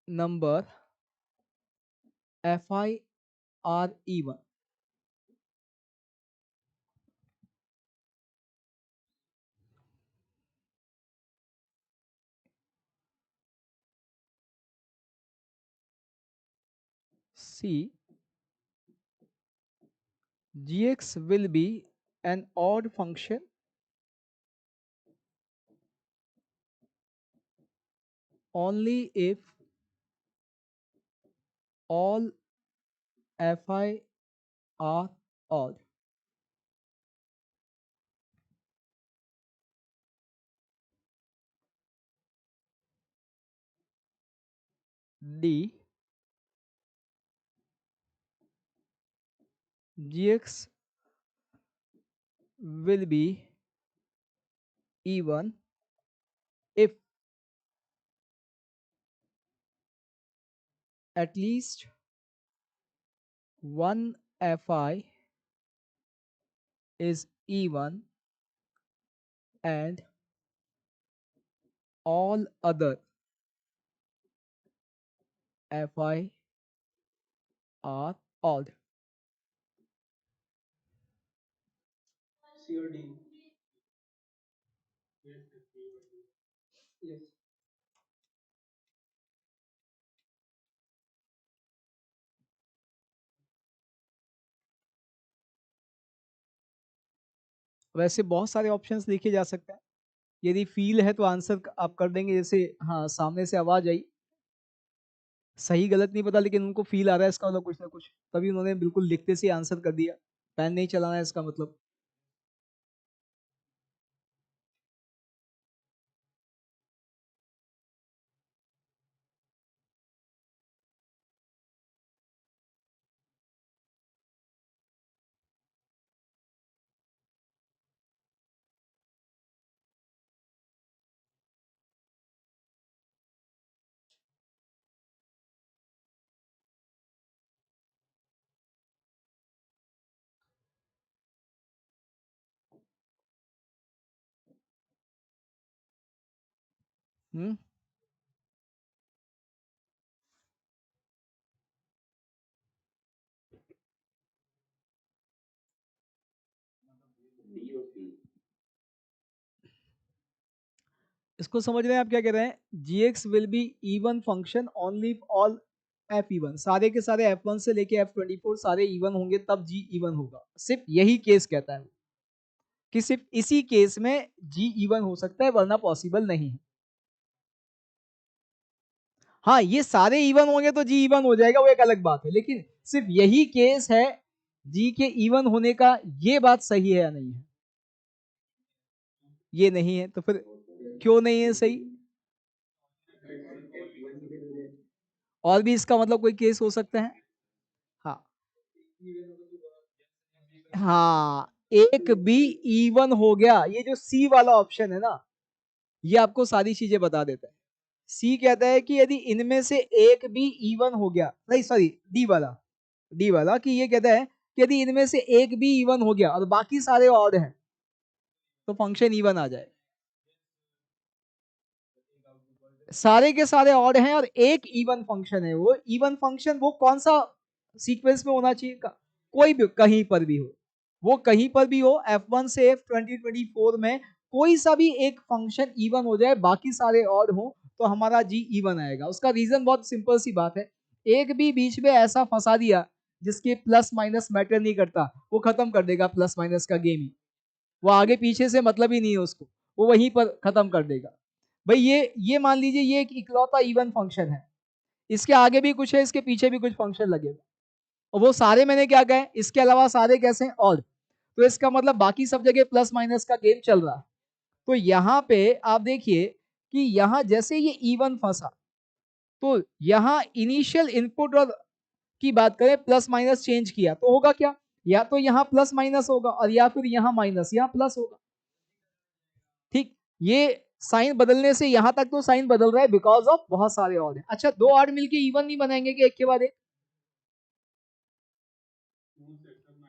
number fi are even। C, gx will be an odd function only if all fi are odd। D, gx will be even if at least one fi is even and all other fi are odd। वैसे बहुत सारे options लिखे जा सकते हैं, यदि feel है तो आंसर आप कर देंगे। जैसे हाँ सामने से आवाज आई, सही गलत नहीं पता, लेकिन उनको फील आ रहा है इसका मतलब कुछ ना कुछ, तभी उन्होंने बिल्कुल लिखते से आंसर कर दिया। पेन नहीं चलाना है इसका मतलब। हम्म इसको समझ रहे हैं आप क्या कह रहे हैं? G x will be even function only all f even, सारे के सारे F1 से लेके F24 सारे इवन होंगे तब जी इवन होगा। सिर्फ यही केस कहता है वो, कि सिर्फ इसी केस में जी इवन हो सकता है, वरना पॉसिबल नहीं है। हाँ, ये सारे इवन होंगे तो जी इवन हो जाएगा, वो एक अलग बात है, लेकिन सिर्फ यही केस है जी के इवन होने का। ये बात सही है या नहीं है? ये नहीं है, तो फिर क्यों नहीं है सही? और भी इसका मतलब कोई केस हो सकता है? हाँ, हाँ, एक भी इवन हो गया, ये जो सी वाला ऑप्शन है ना, ये आपको सारी चीजें बता देता है। सी कहता है कि यदि इनमें से एक भी इवन हो गया, नहीं सॉरी, डी वाला कि ये कहता है कि यदि इनमें से एक भी इवन हो गया और बाकी सारे ऑड हैं, तो फंक्शन इवन आ जाए। सारे के सारे ऑड हैं और एक इवन फंक्शन है। वो इवन फंक्शन वो कौन सा सीक्वेंस में होना चाहिए का? कोई भी, कहीं पर भी हो, वो कहीं पर भी हो, F1 से F2024 में कोई सा भी एक फंक्शन इवन हो जाए, बाकी सारे ऑड हो, तो हमारा जी इवन आएगा। उसका रीजन बहुत सिंपल सी बात है, एक भी बीच में ऐसा फंसा दिया जिसके प्लस माइनस मैटर नहीं करता, वो खत्म कर देगा प्लस माइनस का गेम ही। वो आगे पीछे से मतलब ही नहीं है उसको, वो वहीं पर खत्म कर देगा। भाई ये मान लीजिए ये एक इकलौता इवन फंक्शन है, इसके आगे भी कुछ है, इसके पीछे भी कुछ फंक्शन लगेगा, और वो सारे मैंने क्या कहे, इसके अलावा सारे कैसे हैं? ऑड। तो इसका मतलब बाकी सब जगह प्लस माइनस का गेम चल रहा है। तो यहाँ पे आप देखिए कि यहाँ जैसे ये इवन फंसा, तो यहाँ इनिशियल इनपुट और की बात करें, प्लस माइनस चेंज किया तो होगा क्या? या तो यहाँ प्लस माइनस होगा, और या फिर यहाँ माइनस, यहाँ प्लस होगा। ठीक, ये साइन बदलने से यहां तक तो साइन बदल रहा है बिकॉज ऑफ बहुत सारे और हैं। अच्छा, दो ऑड मिलके इवन नहीं बनाएंगे कि एक के बाद एक?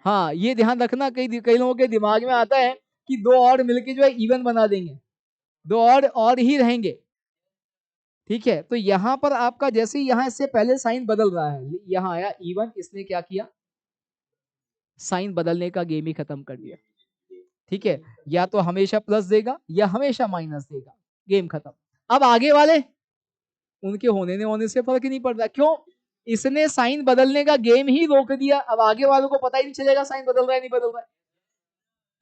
हाँ, ये ध्यान रखना, कई कई लोगों के दिमाग में आता है कि दो ऑड मिलके जो है इवन बना देंगे, दो ऑड ही रहेंगे। ठीक है, तो यहां पर आपका जैसे ही यहां इससे पहले साइन बदल रहा है, यहां आया इवन, इसने क्या किया, साइन बदलने का गेम ही खत्म कर दिया। ठीक है, या तो हमेशा प्लस देगा या हमेशा माइनस देगा, गेम खत्म। अब आगे वाले, उनके होने नहीं होने से फर्क ही नहीं पड़ता। क्यों? इसने साइन बदलने का गेम ही रोक दिया, अब आगे वालों को पता ही नहीं चलेगा साइन बदल रहा है नहीं बदल रहा है,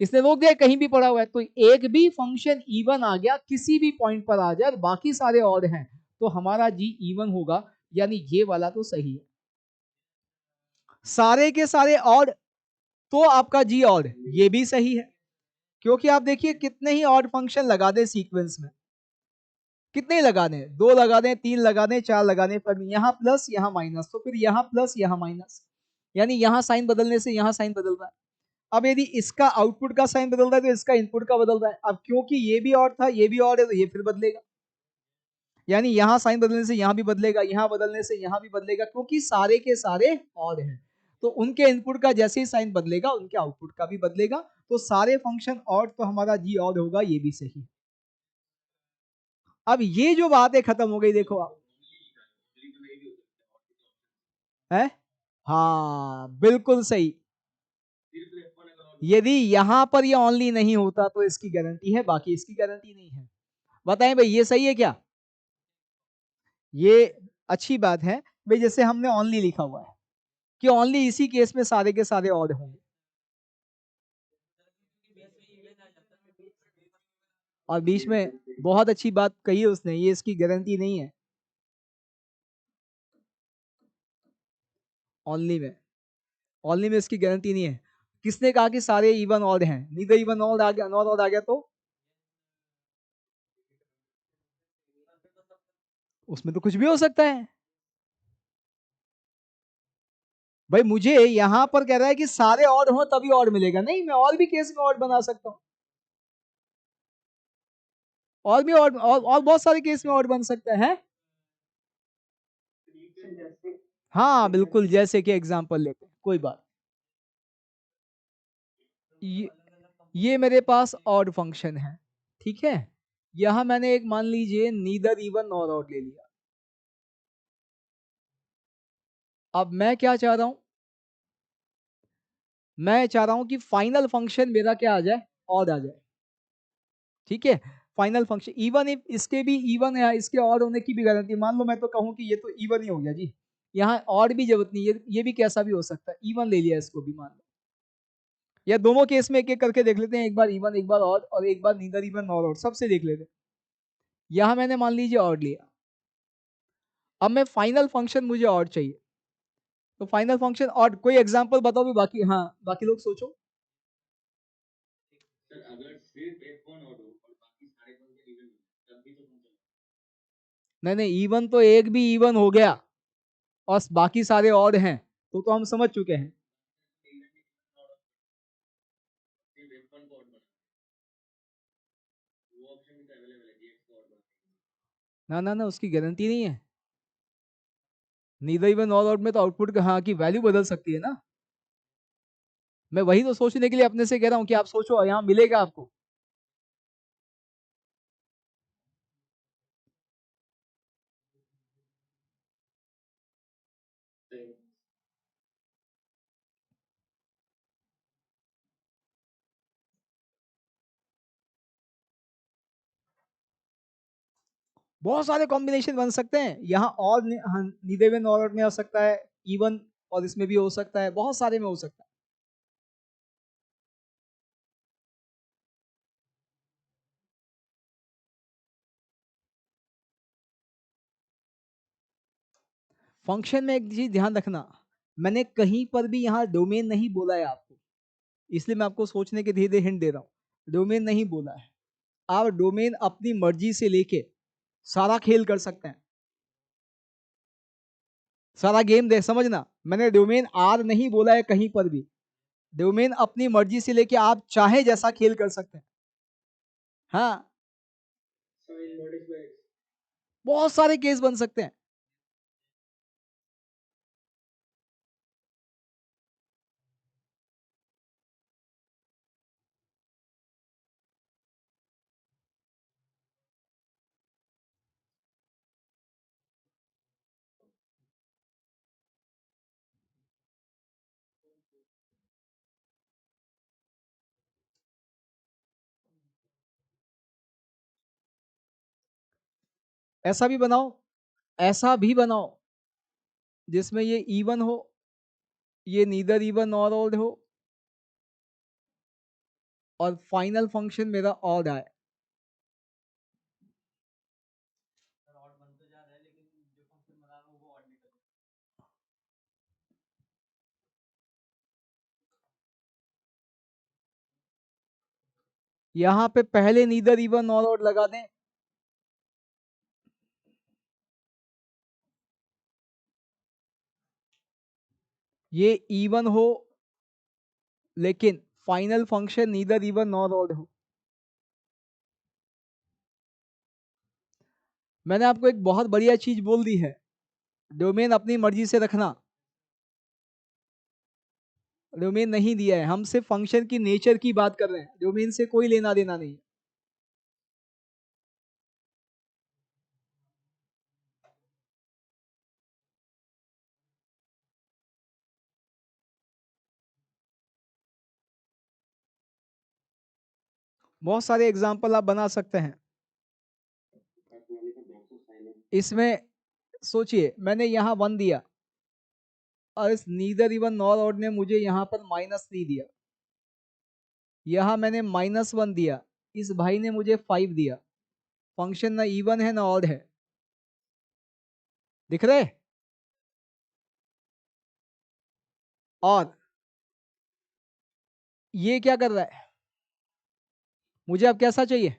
इसने रोक दिया, कहीं भी पड़ा हुआ है। तो एक भी फंक्शन इवन आ गया, किसी भी पॉइंट पर आ जाए और बाकी सारे ऑड हैं, तो हमारा जी इवन होगा, यानी ये वाला तो सही है। सारे के सारे ऑड, तो आपका जी ऑड, ये भी सही है। क्योंकि आप देखिए कितने ही ऑड फंक्शन लगा दे सीक्वेंस में, कितने लगा दें, दो लगा दें, तीन लगा दें, चार लगा दें, पर यहाँ प्लस यहाँ माइनस, तो फिर यहाँ प्लस यहाँ माइनस, यानी यहाँ साइन बदलने से यहाँ साइन बदल रहा है। अब यदि इसका आउटपुट का साइन बदल रहा है तो इसका इनपुट का बदल रहा है। अब क्योंकि ये भी और था ये भी और है, तो ये फिर बदलेगा, यानी यहाँ साइन बदलने से यहाँ भी बदलेगा, यहाँ बदलने से यहाँ भी बदलेगा, क्योंकि सारे के सारे और हैं। तो उनके इनपुट का जैसे ही साइन बदलेगा उनके आउटपुट का भी बदलेगा, तो सारे फंक्शन और, तो हमारा जी और होगा, ये भी सही। अब ये जो बात है खत्म हो गई, देखो आप है, हाँ बिल्कुल सही। यदि यहां पर ये ओनली नहीं होता तो इसकी गारंटी है, बाकी इसकी गारंटी नहीं है। बताएं भाई, ये सही है क्या? ये अच्छी बात है भाई, जैसे हमने ओनली लिखा हुआ है कि ओनली इसी केस में सारे के सारे ऑड होंगे, और बीच में बहुत अच्छी बात कही है उसने, ये इसकी गारंटी नहीं है ओनली में, ओनली में इसकी गारंटी नहीं है। किसने कहा कि सारे इवन ऑड हैं? नीदर इवन ऑड आ गया, नॉट ऑड आ गया, तो उसमें तो कुछ भी हो सकता है। भाई मुझे यहां पर कह रहा है कि सारे ऑड हो तभी ऑड मिलेगा, नहीं, मैं और भी केस में ऑड बना सकता हूं, और भी और बहुत सारे केस में ऑड बन सकता है। हाँ बिल्कुल, जैसे कि एग्जांपल लेते हैं, कोई बात, ये ये मेरे पास ऑड फंक्शन है, ठीक है, यहां मैंने एक मान लीजिए नीदर इवन नॉर ऑड ले लिया। अब मैं क्या चाह रहा हूं, मैं चाह रहा हूं कि फाइनल फंक्शन मेरा क्या आ जाए, ऑड आ जाए। ठीक है, फाइनल फंक्शन इवन, इफ इसके भी इवन है, इसके ऑड होने की भी गारंटी, मान लो मैं तो कहूं कि ये तो इवन ही हो गया जी, यहाँ ऑड भी जरूरत नहीं, ये भी कैसा भी हो सकता है, इवन ले लिया इसको भी मान लो। या दोनों केस में एक एक करके देख लेते हैं, एक बार इवन एक बार ऑड और एक बार नीदर इवन नॉर ऑड, सबसे देख लेते हैं। यहां मैंने मान लीजिए ऑड लिया, अब मैं फाइनल फंक्शन मुझे ऑड चाहिए, तो फाइनल फंक्शन ऑड, कोई एग्जांपल बताओ भी, बाकी हाँ बाकी लोग सोचो। सर अगर सिर्फ एक कौन ऑड हो और बाकी सारे फंक्शन इवन हो, तब भी तो फंक्शन, नहीं नहीं, इवन तो एक भी इवन हो गया और बाकी सारे ऑड हैं, तो हम समझ चुके हैं। ना ना ना, उसकी गारंटी नहीं है। नीदर इवन ऑल आउट में तो आउटपुट हाँ की वैल्यू बदल सकती है ना। मैं वही तो सोचने के लिए अपने से कह रहा हूँ कि आप सोचो यहाँ मिलेगा आपको। बहुत सारे कॉम्बिनेशन बन सकते हैं यहाँ, और नीदर इवन ऑल आउट में हो सकता है, इवन और इसमें भी हो सकता है, बहुत सारे में हो सकता है। फंक्शन में एक चीज ध्यान रखना, मैंने कहीं पर भी यहाँ डोमेन नहीं बोला है आपको, इसलिए मैं आपको सोचने के धीरे धीरे हिंट दे रहा हूँ, डोमेन नहीं बोला है। आप डोमेन अपनी मर्जी से लेके सारा खेल कर सकते हैं, सारा गेम दे समझना, मैंने डोमेन आर नहीं बोला है कहीं पर भी, डोमेन अपनी मर्जी से लेके आप चाहे जैसा खेल कर सकते हैं। हाँ, बहुत सारे केस बन सकते हैं। ऐसा भी बनाओ, ऐसा भी बनाओ जिसमें ये इवन हो, ये नीदर इवन नॉर ऑड हो, और फाइनल फंक्शन मेरा ऑड आए। यहां पे पहले नीदर इवन नॉर ऑड लगा दें, ये इवन हो लेकिन final function neither even nor odd हो। मैंने आपको एक बहुत बढ़िया चीज बोल दी है, डोमेन अपनी मर्जी से रखना, डोमेन नहीं दिया है, हम सिर्फ फंक्शन की नेचर की बात कर रहे हैं, डोमेन से कोई लेना देना नहीं। बहुत सारे एग्जाम्पल आप बना सकते हैं इसमें। सोचिए मैंने यहाँ 1 दिया और इस नीदर इवन नॉर ऑड ने मुझे यहाँ पर -3 दिया, यहाँ मैंने -1 दिया, इस भाई ने मुझे 5 दिया, फंक्शन ना इवन है ना ऑड है, दिख रहे। और ये क्या कर रहा है, मुझे अब कैसा चाहिए,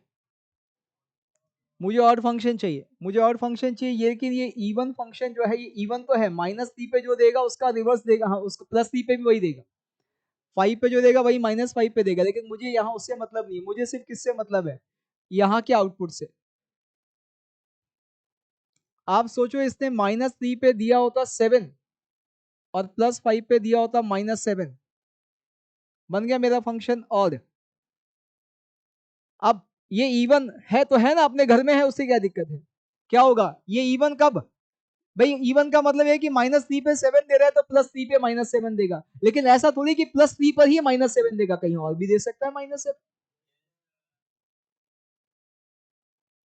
मुझे ऑड फंक्शन चाहिए, मुझे ऑड फंक्शन चाहिए, लेकिन ये इवन फंक्शन जो है, ये इवन तो है, -3 पे जो देगा उसका रिवर्स देगा, हाँ उसको +3 पे भी वही देगा, 5 पे जो देगा वही -5 पे देगा, लेकिन मुझे यहाँ उससे मतलब नहीं, मुझे सिर्फ किससे मतलब है, यहाँ के आउटपुट से। आप सोचो इसने -3 पे दिया होता 7 और +5 पे दिया होता -7, बन गया मेरा फंक्शन ऑड। अब ये इवन है तो है ना, अपने घर में है, उससे क्या दिक्कत है? क्या होगा ये इवन कब? भाई इवन का मतलब है कि -3 पे 7 दे रहा है तो +3 पे -7 देगा, लेकिन ऐसा थोड़ी कि +3 पर ही -7 देगा, कहीं और भी दे सकता है -7।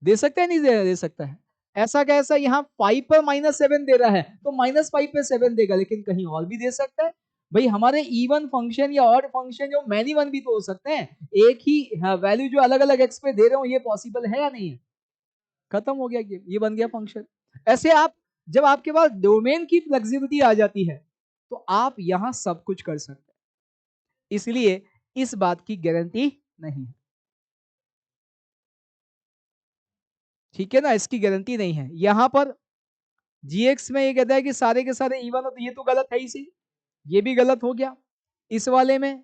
दे सकता है, नहीं दे सकता है? ऐसा कैसा, यहाँ 5 पर -7 दे रहा है तो -5 पे 7 देगा, लेकिन कहीं और भी दे सकता है। भाई हमारे इवन फंक्शन या ऑड फंक्शन जो मैनी वन भी तो हो सकते हैं, एक ही वैल्यू जो अलग अलग एक्स पे दे रहे हो, ये पॉसिबल है या नहीं है? खत्म हो गया, ये बन गया फंक्शन। ऐसे आप, जब आपके पास डोमेन की फ्लेक्सिबिलिटी आ जाती है तो आप यहां सब कुछ कर सकते हैं, इसलिए इस बात की गारंटी नहीं है। ठीक है ना, इसकी गारंटी नहीं है। यहां पर जीएक्स में ये कहता है कि सारे के सारे इवन हो, तो ये तो गलत है ही सी, ये भी गलत हो गया। इस वाले में,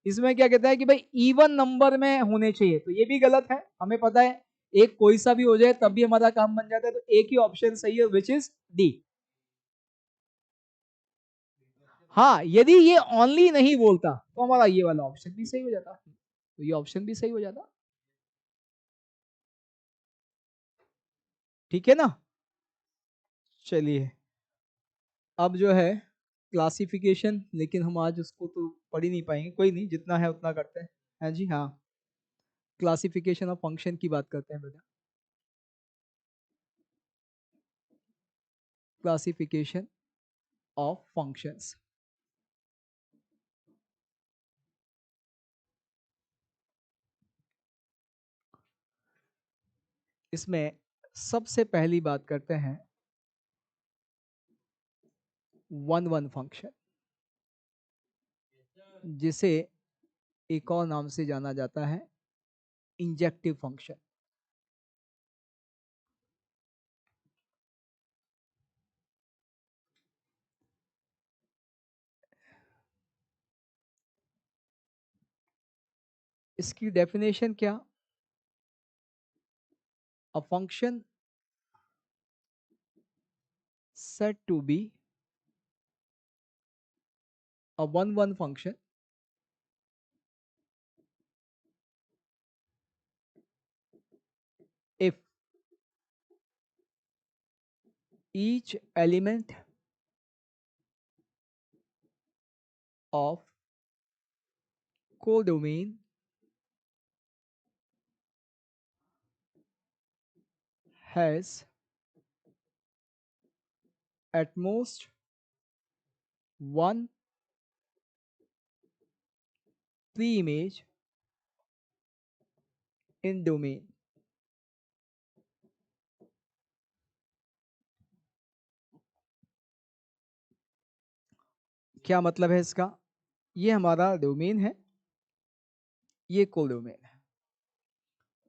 इसमें क्या कहता है कि भाई इवन नंबर में होने चाहिए, तो ये भी गलत है। हमें पता है एक कोई सा भी हो जाए तब भी हमारा काम बन जाता है, तो एक ही ऑप्शन सही है, विच इज डी। हाँ, यदि ये ओनली नहीं बोलता तो हमारा ये वाला ऑप्शन भी सही हो जाता, तो ये ऑप्शन भी सही हो जाता। ठीक है ना। चलिए, अब जो है क्लासिफिकेशन, लेकिन हम आज उसको तो पढ़ ही नहीं पाएंगे, कोई नहीं, जितना है उतना करते हैं। हाँ जी, हाँ, क्लासिफिकेशन ऑफ फंक्शन की बात करते हैं बेटा। Classification of functions. इसमें सबसे पहली बात करते हैं वन वन फंक्शन, जिसे एक और नाम से जाना जाता है इंजेक्टिव फंक्शन। इसकी डेफिनेशन क्या? A function said to be a one-one function if each element of codomain has at most one pre-image in domain। क्या मतलब है इसका? ये हमारा डोमेन है, ये कोडोमेन है।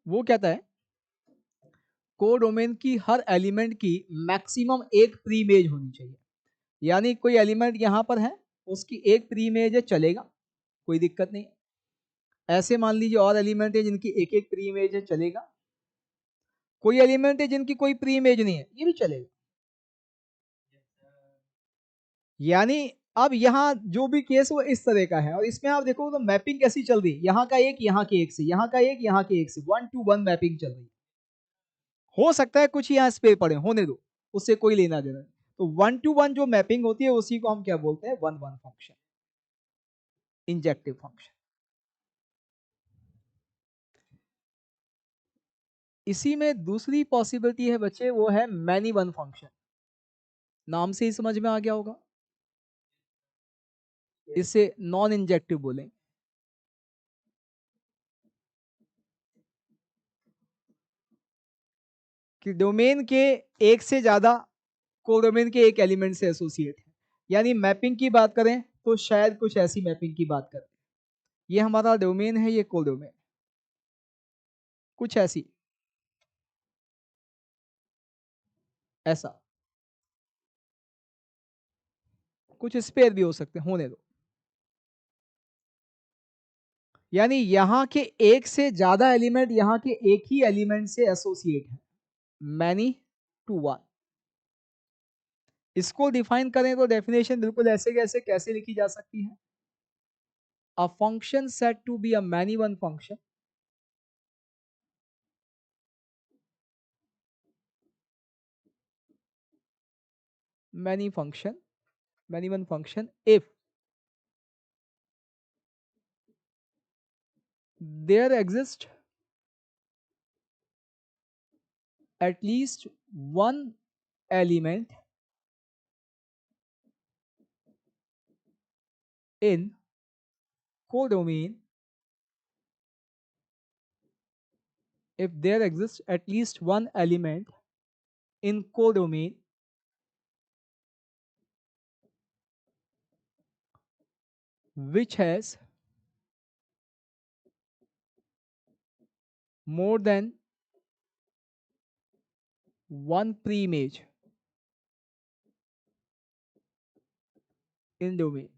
वो कहता है कोडोमेन की हर एलिमेंट की मैक्सिमम एक प्री इमेज होनी चाहिए। यानी कोई एलिमेंट यहां पर है, उसकी एक प्री इमेज है, चलेगा, कोई दिक्कत नहीं। ऐसे मान लीजिए और एलिमेंट है जिनकी एक एक प्री इमेज है, चलेगा। कोई एलिमेंट है जिनकी कोई प्री इमेज नहीं है, ये भी चलेगा। यानी अब यहाँ जो भी केस वो इस तरह का है, और इसमें आप देखो तो मैपिंग कैसी चल रही है, यहाँ का एक यहाँ के एक से, यहाँ का एक यहाँ के एक से, 1 to 1 मैपिंग चल रही है। हो सकता है कुछ यहाँ स्पेस पड़े, होने दो, उससे कोई लेना देना नहीं। तो 1 to 1 जो मैपिंग होती है उसी को हम क्या बोलते हैं? One one function, injective function. इसी में दूसरी पॉसिबिलिटी है बच्चे, वो है मैनी वन फंक्शन। नाम से ही समझ में आ गया होगा, इसे नॉन इंजेक्टिव बोलेंगे। कि डोमेन के एक से ज्यादा कोडोमेन के एक एलिमेंट से एसोसिएट है। यानी मैपिंग की बात करें तो शायद कुछ ऐसी मैपिंग की बात करें, ये हमारा डोमेन है, ये कोडोमेन, कुछ ऐसी, ऐसा, कुछ स्पेयर भी हो सकते हैं, होने दो। यानी यहां के एक से ज्यादा एलिमेंट यहां के एक ही एलिमेंट से एसोसिएट है, मैनी टू वन। इसको डिफाइन करें तो डेफिनेशन बिल्कुल ऐसे कैसे कैसे लिखी जा सकती है? A function set to be a many one function many one function if there exists at least one element in codomain, if there exists at least one element in codomain which has more than one preimage in domain.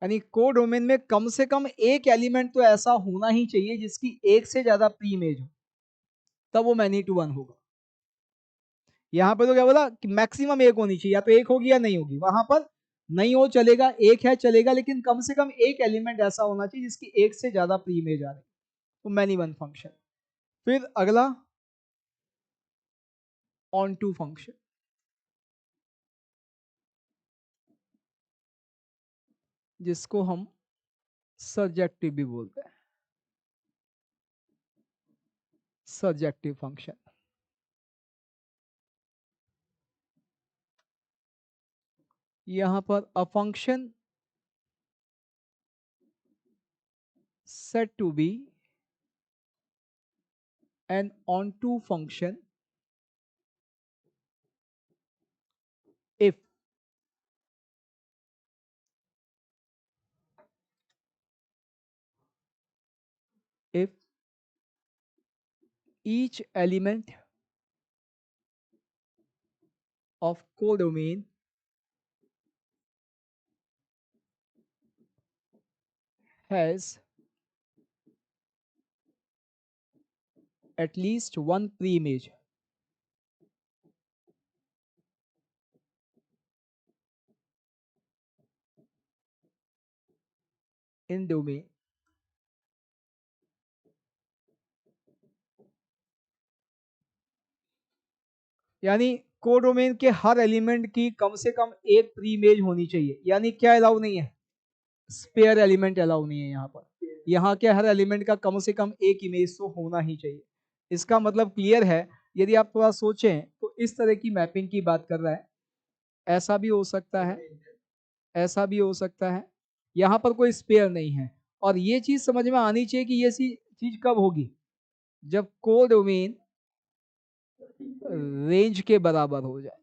यानी codomain में कम से कम एक element तो ऐसा होना ही चाहिए जिसकी एक से ज्यादा प्री इमेज हो, तब वो मैनी टू वन होगा। यहां पर तो क्या बोला कि मैक्सिमम एक होनी चाहिए, या तो एक होगी या नहीं होगी। वहां पर नहीं हो चलेगा, एक है चलेगा, लेकिन कम से कम एक एलिमेंट ऐसा होना चाहिए जिसकी एक से ज्यादा प्री इमेज आ रही, तो मैनी वन फंक्शन। फिर अगला ऑन टू फंक्शन, जिसको हम सर्जेक्टिव भी बोलते हैं, सर्जेक्टिव फंक्शन। यहां पर a function said to be an onto function if each element of codomain has at least one preimage in domain। यानी कोडोमेन के हर एलिमेंट की कम से कम एक प्री इमेज होनी चाहिए। यानी क्या अलाउ नहीं है, स्पेयर एलिमेंट अलाउ नहीं है यहाँ पर। यहाँ के हर एलिमेंट का कम से कम एक इमेज तो होना ही चाहिए। इसका मतलब क्लियर है। यदि आप थोड़ा सोचें तो इस तरह की मैपिंग की बात कर रहा है, ऐसा भी हो सकता है, ऐसा भी हो सकता है। यहाँ पर कोई स्पेयर नहीं है। और ये चीज समझ में आनी चाहिए कि ये चीज कब होगी, जब कोडोमेन रेंज के बराबर हो जाए।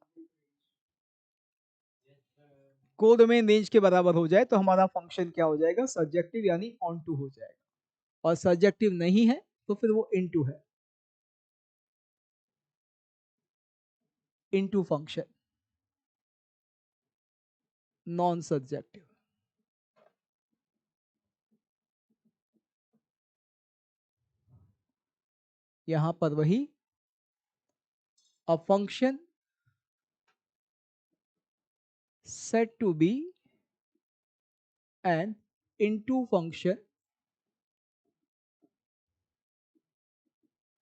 कोडोमेन रेंज के बराबर हो जाए तो हमारा फंक्शन क्या हो जाएगा, सर्जेक्टिव यानी ऑन टू हो जाएगा। और सर्जेक्टिव नहीं है तो फिर वो इनटू है, इनटू फंक्शन, नॉन सर्जेक्टिव। यहां पर वही a function said to be an into function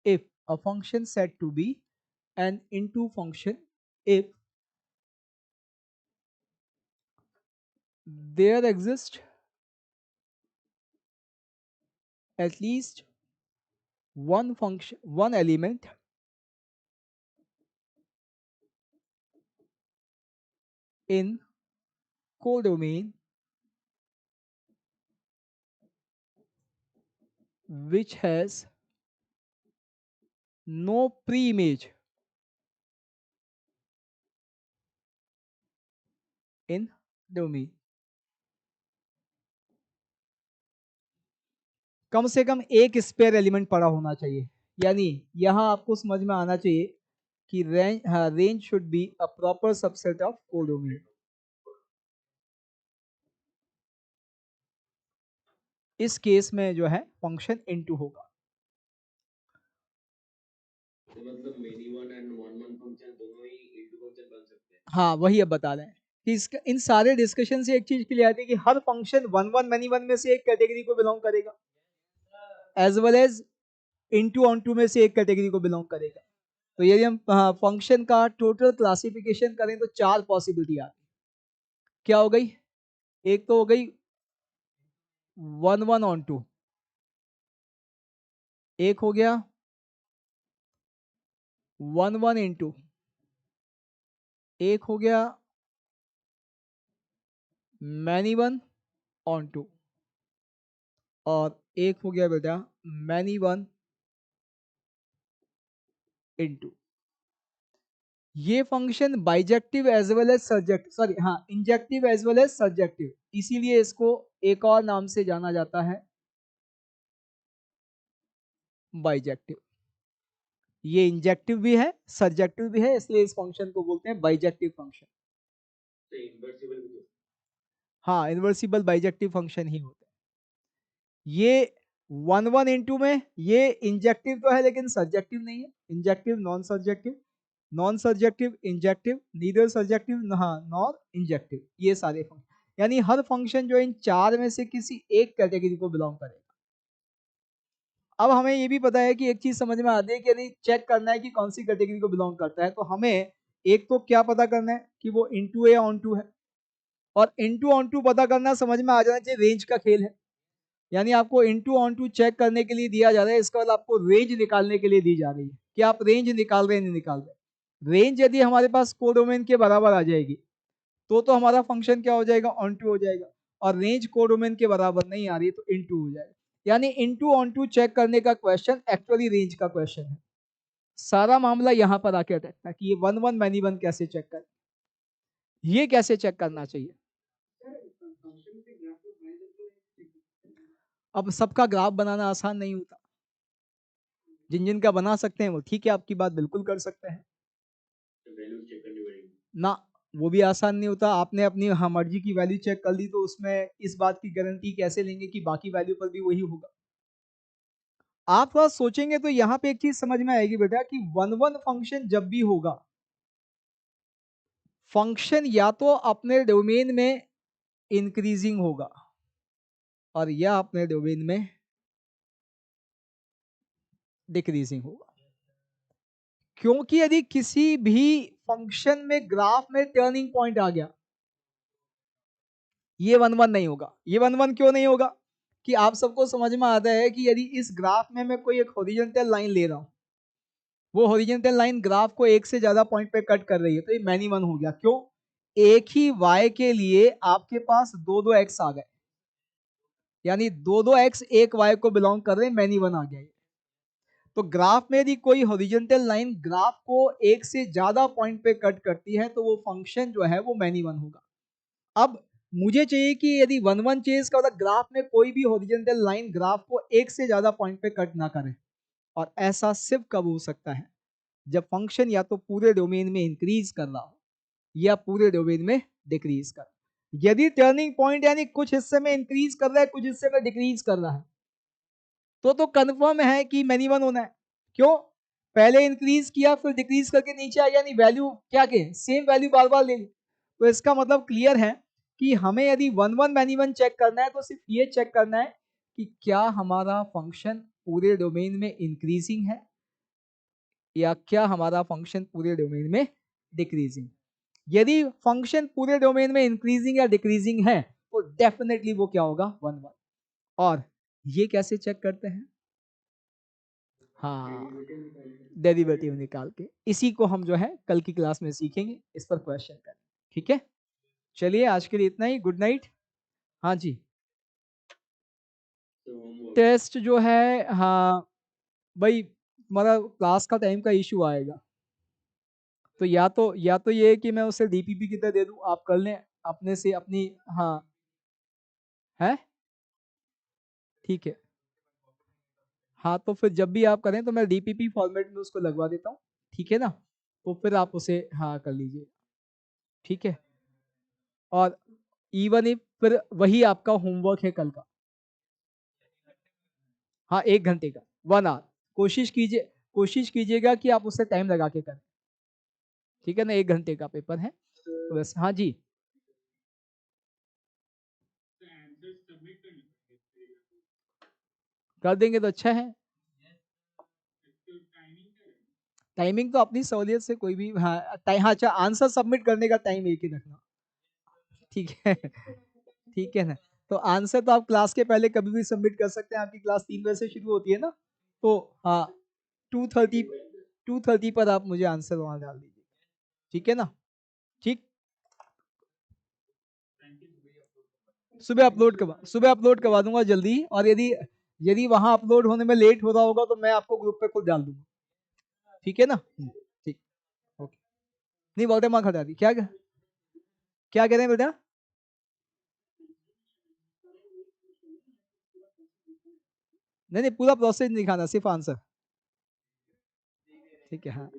if a function said to be an into function if there exists at least one element in codomain which has no preimage in domain। कम से कम एक spare element पड़ा होना चाहिए। यानी यहां आपको समझ में आना चाहिए कि range should be a proper subset of codomain. इस केस में जो है फंक्शन इनटू होगा। तो मतलब many one and one one function दोनों ही इनटू फंक्शन बन सकते हैं। हाँ, वही अब बता रहे हैं कि इसका इन सारे डिस्कशन से एक चीज क्लियर आती है कि हर function one one many one में से एक कैटेगरी को बिलोंग करेगा, as well as into onto में से एक कैटेगरी को बिलोंग करेगा। तो यदि हम फंक्शन का टोटल क्लासिफिकेशन करें तो 4 पॉसिबिलिटी आती है। क्या हो गई? एक तो हो गई 1 1 ऑन टू, एक हो गया 1 1 इंटू, एक हो गया मैनी वन ऑन टू, और एक हो गया बेटा मैनी वन इंटू। ये function bijective as well as subject, sorry हाँ, injective as well as subjective, इसीलिए इसको एक और नाम से जाना जाता है, बाइजेक्टिव। ये इंजेक्टिव भी है, सब्जेक्टिव भी है, इसलिए इस फंक्शन को बोलते हैं बाइजेक्टिव फंक्शन। हाँ, इन्वर्सिबल बाइजेक्टिव फंक्शन ही होता है। ये 1 1 इंटू में ये इंजेक्टिव तो है लेकिन सब्जेक्टिव नहीं है, injective non subjective, non subjective injective, neither subjective हाँ नॉन इंजेक्टिव, ये सारे फंक्शन, यानी हर फंक्शन जो इन 4 में से किसी एक कैटेगरी को बिलोंग करेगा। अब हमें ये भी पता है कि एक चीज समझ में आती है कि यदि चेक करना है कि कौन सी कैटेगरी को बिलोंग करता है, तो हमें एक तो क्या पता करना है कि वो इनटू या ऑन टू है, और इनटू ऑन टू पता करना समझ में आ जाना चाहिए, रेंज का खेल है। यानी आपको इनटू ऑन टू चेक करने के लिए दिया जा रहा है, इसके बाद आपको रेंज निकालने के लिए दी जा रही है कि आप रेंज निकाल रहे हैं नहीं निकाल रहे। रेंज यदि हमारे पास कोडोमेन के बराबर आ जाएगी तो हमारा फंक्शन क्या हो जाएगा, ऑन टू हो जाएगा, और रेंज कोडोमेन के बराबर नहीं आ रही तो इनटू हो जाएगा। यानी इनटू ऑन टू चेक करने का क्वेश्चन एक्चुअली रेंज का क्वेश्चन है। सारा मामला यहां पर आके अटकता है कि ये 1 1 मैनी वन कैसे चेक कर, ये कैसे चेक करना चाहिए। अब सबका ग्राफ बनाना आसान नहीं होता, जिन जिन का बना सकते हैं वो ठीक है, आपकी बात बिल्कुल कर सकते हैं ना, वो भी आसान नहीं होता। आपने अपनी हाँ मर्जी की वैल्यू चेक कर ली तो उसमें इस बात की गारंटी कैसे लेंगे कि बाकी वैल्यू पर भी वही होगा। आप थोड़ा सोचेंगे तो यहाँ पे एक चीज समझ में आएगी बेटा कि 1 1 फंक्शन जब भी होगा, फंक्शन या तो अपने डोमेन में इंक्रीजिंग होगा और या अपने डोमेन में डिक्रीजिंग होगा। क्योंकि यदि किसी भी फंक्शन में ग्राफ में टर्निंग पॉइंट आ गया, ये 1 1 नहीं होगा। ये 1 1 क्यों नहीं होगा? कि आप सबको समझ में आता है कि यदि इस ग्राफ में मैं कोई एक हॉरिजॉन्टल लाइन ले रहा हूं, वो हॉरिजॉन्टल लाइन ग्राफ को एक से ज्यादा पॉइंट पे कट कर रही है, तो ये मैनी वन हो गया। क्यों? एक ही y के लिए आपके पास दो दो x आ गए, यानी दो दो x एक y को बिलोंग कर रहे हैं, मैनी वन आ गया ये। तो ग्राफ में यदि कोई हॉरिजॉन्टल लाइन ग्राफ को एक से ज्यादा पॉइंट पे कट करती है तो वो फंक्शन जो है वो मैनी वन होगा। अब मुझे चाहिए कि यदि 1 1 चेज का मतलब ग्राफ में कोई भी हॉरिजॉन्टल लाइन ग्राफ को एक से ज्यादा पॉइंट पे कट ना करे, और ऐसा सिर्फ कब हो सकता है, जब फंक्शन या तो पूरे डोमेन में इंक्रीज कर रहा हो या पूरे डोमेन में डिक्रीज कर। यदि टर्निंग पॉइंट यानी कुछ हिस्से में इंक्रीज कर रहा है कुछ हिस्से में डिक्रीज कर रहा है, तो कंफर्म है कि मैनी वन होना है। क्यों? पहले इंक्रीज किया फिर डिक्रीज करके नीचे आ गया, नहीं वैल्यू क्या के सेम वैल्यू बार बार ले ली। तो इसका मतलब क्लियर है कि हमें यदि 1 1 मैनी वन चेक करना है तो सिर्फ ये चेक करना है कि क्या हमारा फंक्शन पूरे डोमेन में इंक्रीजिंग है या क्या हमारा फंक्शन पूरे डोमेन में डिक्रीजिंग। यदि फंक्शन पूरे डोमेन में इंक्रीजिंग या डिक्रीजिंग है तो डेफिनेटली वो क्या होगा, 1 1। और ये कैसे चेक करते हैं? हाँ, डेरिवेटिव निकाल के। इसी को हम जो है कल की क्लास में सीखेंगे, इस पर क्वेश्चन करें। ठीक है, चलिए आज के लिए इतना ही, गुड नाइट। हाँ जी, टेस्ट जो है, हाँ भाई, हमारा क्लास का टाइम का इशू आएगा, तो या तो ये कि मैं उसे डीपीपी की तरह दे दूं, आप कर लें अपने से अपनी। हाँ है, ठीक है। हाँ तो फिर जब भी आप करें तो मैं डीपीपी फॉर्मेट में उसको लगवा देता हूँ, ठीक है ना, तो फिर आप उसे हाँ कर लीजिए, ठीक है। और इवन इफ फिर वही आपका होमवर्क है कल का, हाँ 1 घंटे का, 1 आवर। कोशिश कीजिएगा कि आप उससे टाइम लगा के करें, ठीक है ना, 1 घंटे का पेपर है, तो बस। हाँ जी, कर देंगे तो अच्छा है। टाइमिंग तो अपनी सहूलियत से कोई भी, हाँ हाँ अच्छा, आंसर सबमिट करने का टाइम एक ही रखना, ठीक है। ठीक है ना। तो आंसर तो आप क्लास के पहले कभी भी सबमिट कर सकते हैं, आपकी क्लास 3 बजे से शुरू होती है ना, तो हाँ 2:30, 2:30 पर आप मुझे आंसर वहां डाल दीजिए, ठीक है ना। ठीक, सुबह अपलोड करवा दूंगा जल्दी, और यदि यदि वहां अपलोड होने में लेट हो रहा होगा तो मैं आपको ग्रुप पे खुद डाल दूंगा, ठीक है ना। ठीक, ओके। नहीं बोलते माँ खड़ा दी, क्या कह रहे हैं बेटा? नहीं नहीं, पूरा प्रोसेस नहीं दिखाना, सिर्फ आंसर, ठीक है हाँ।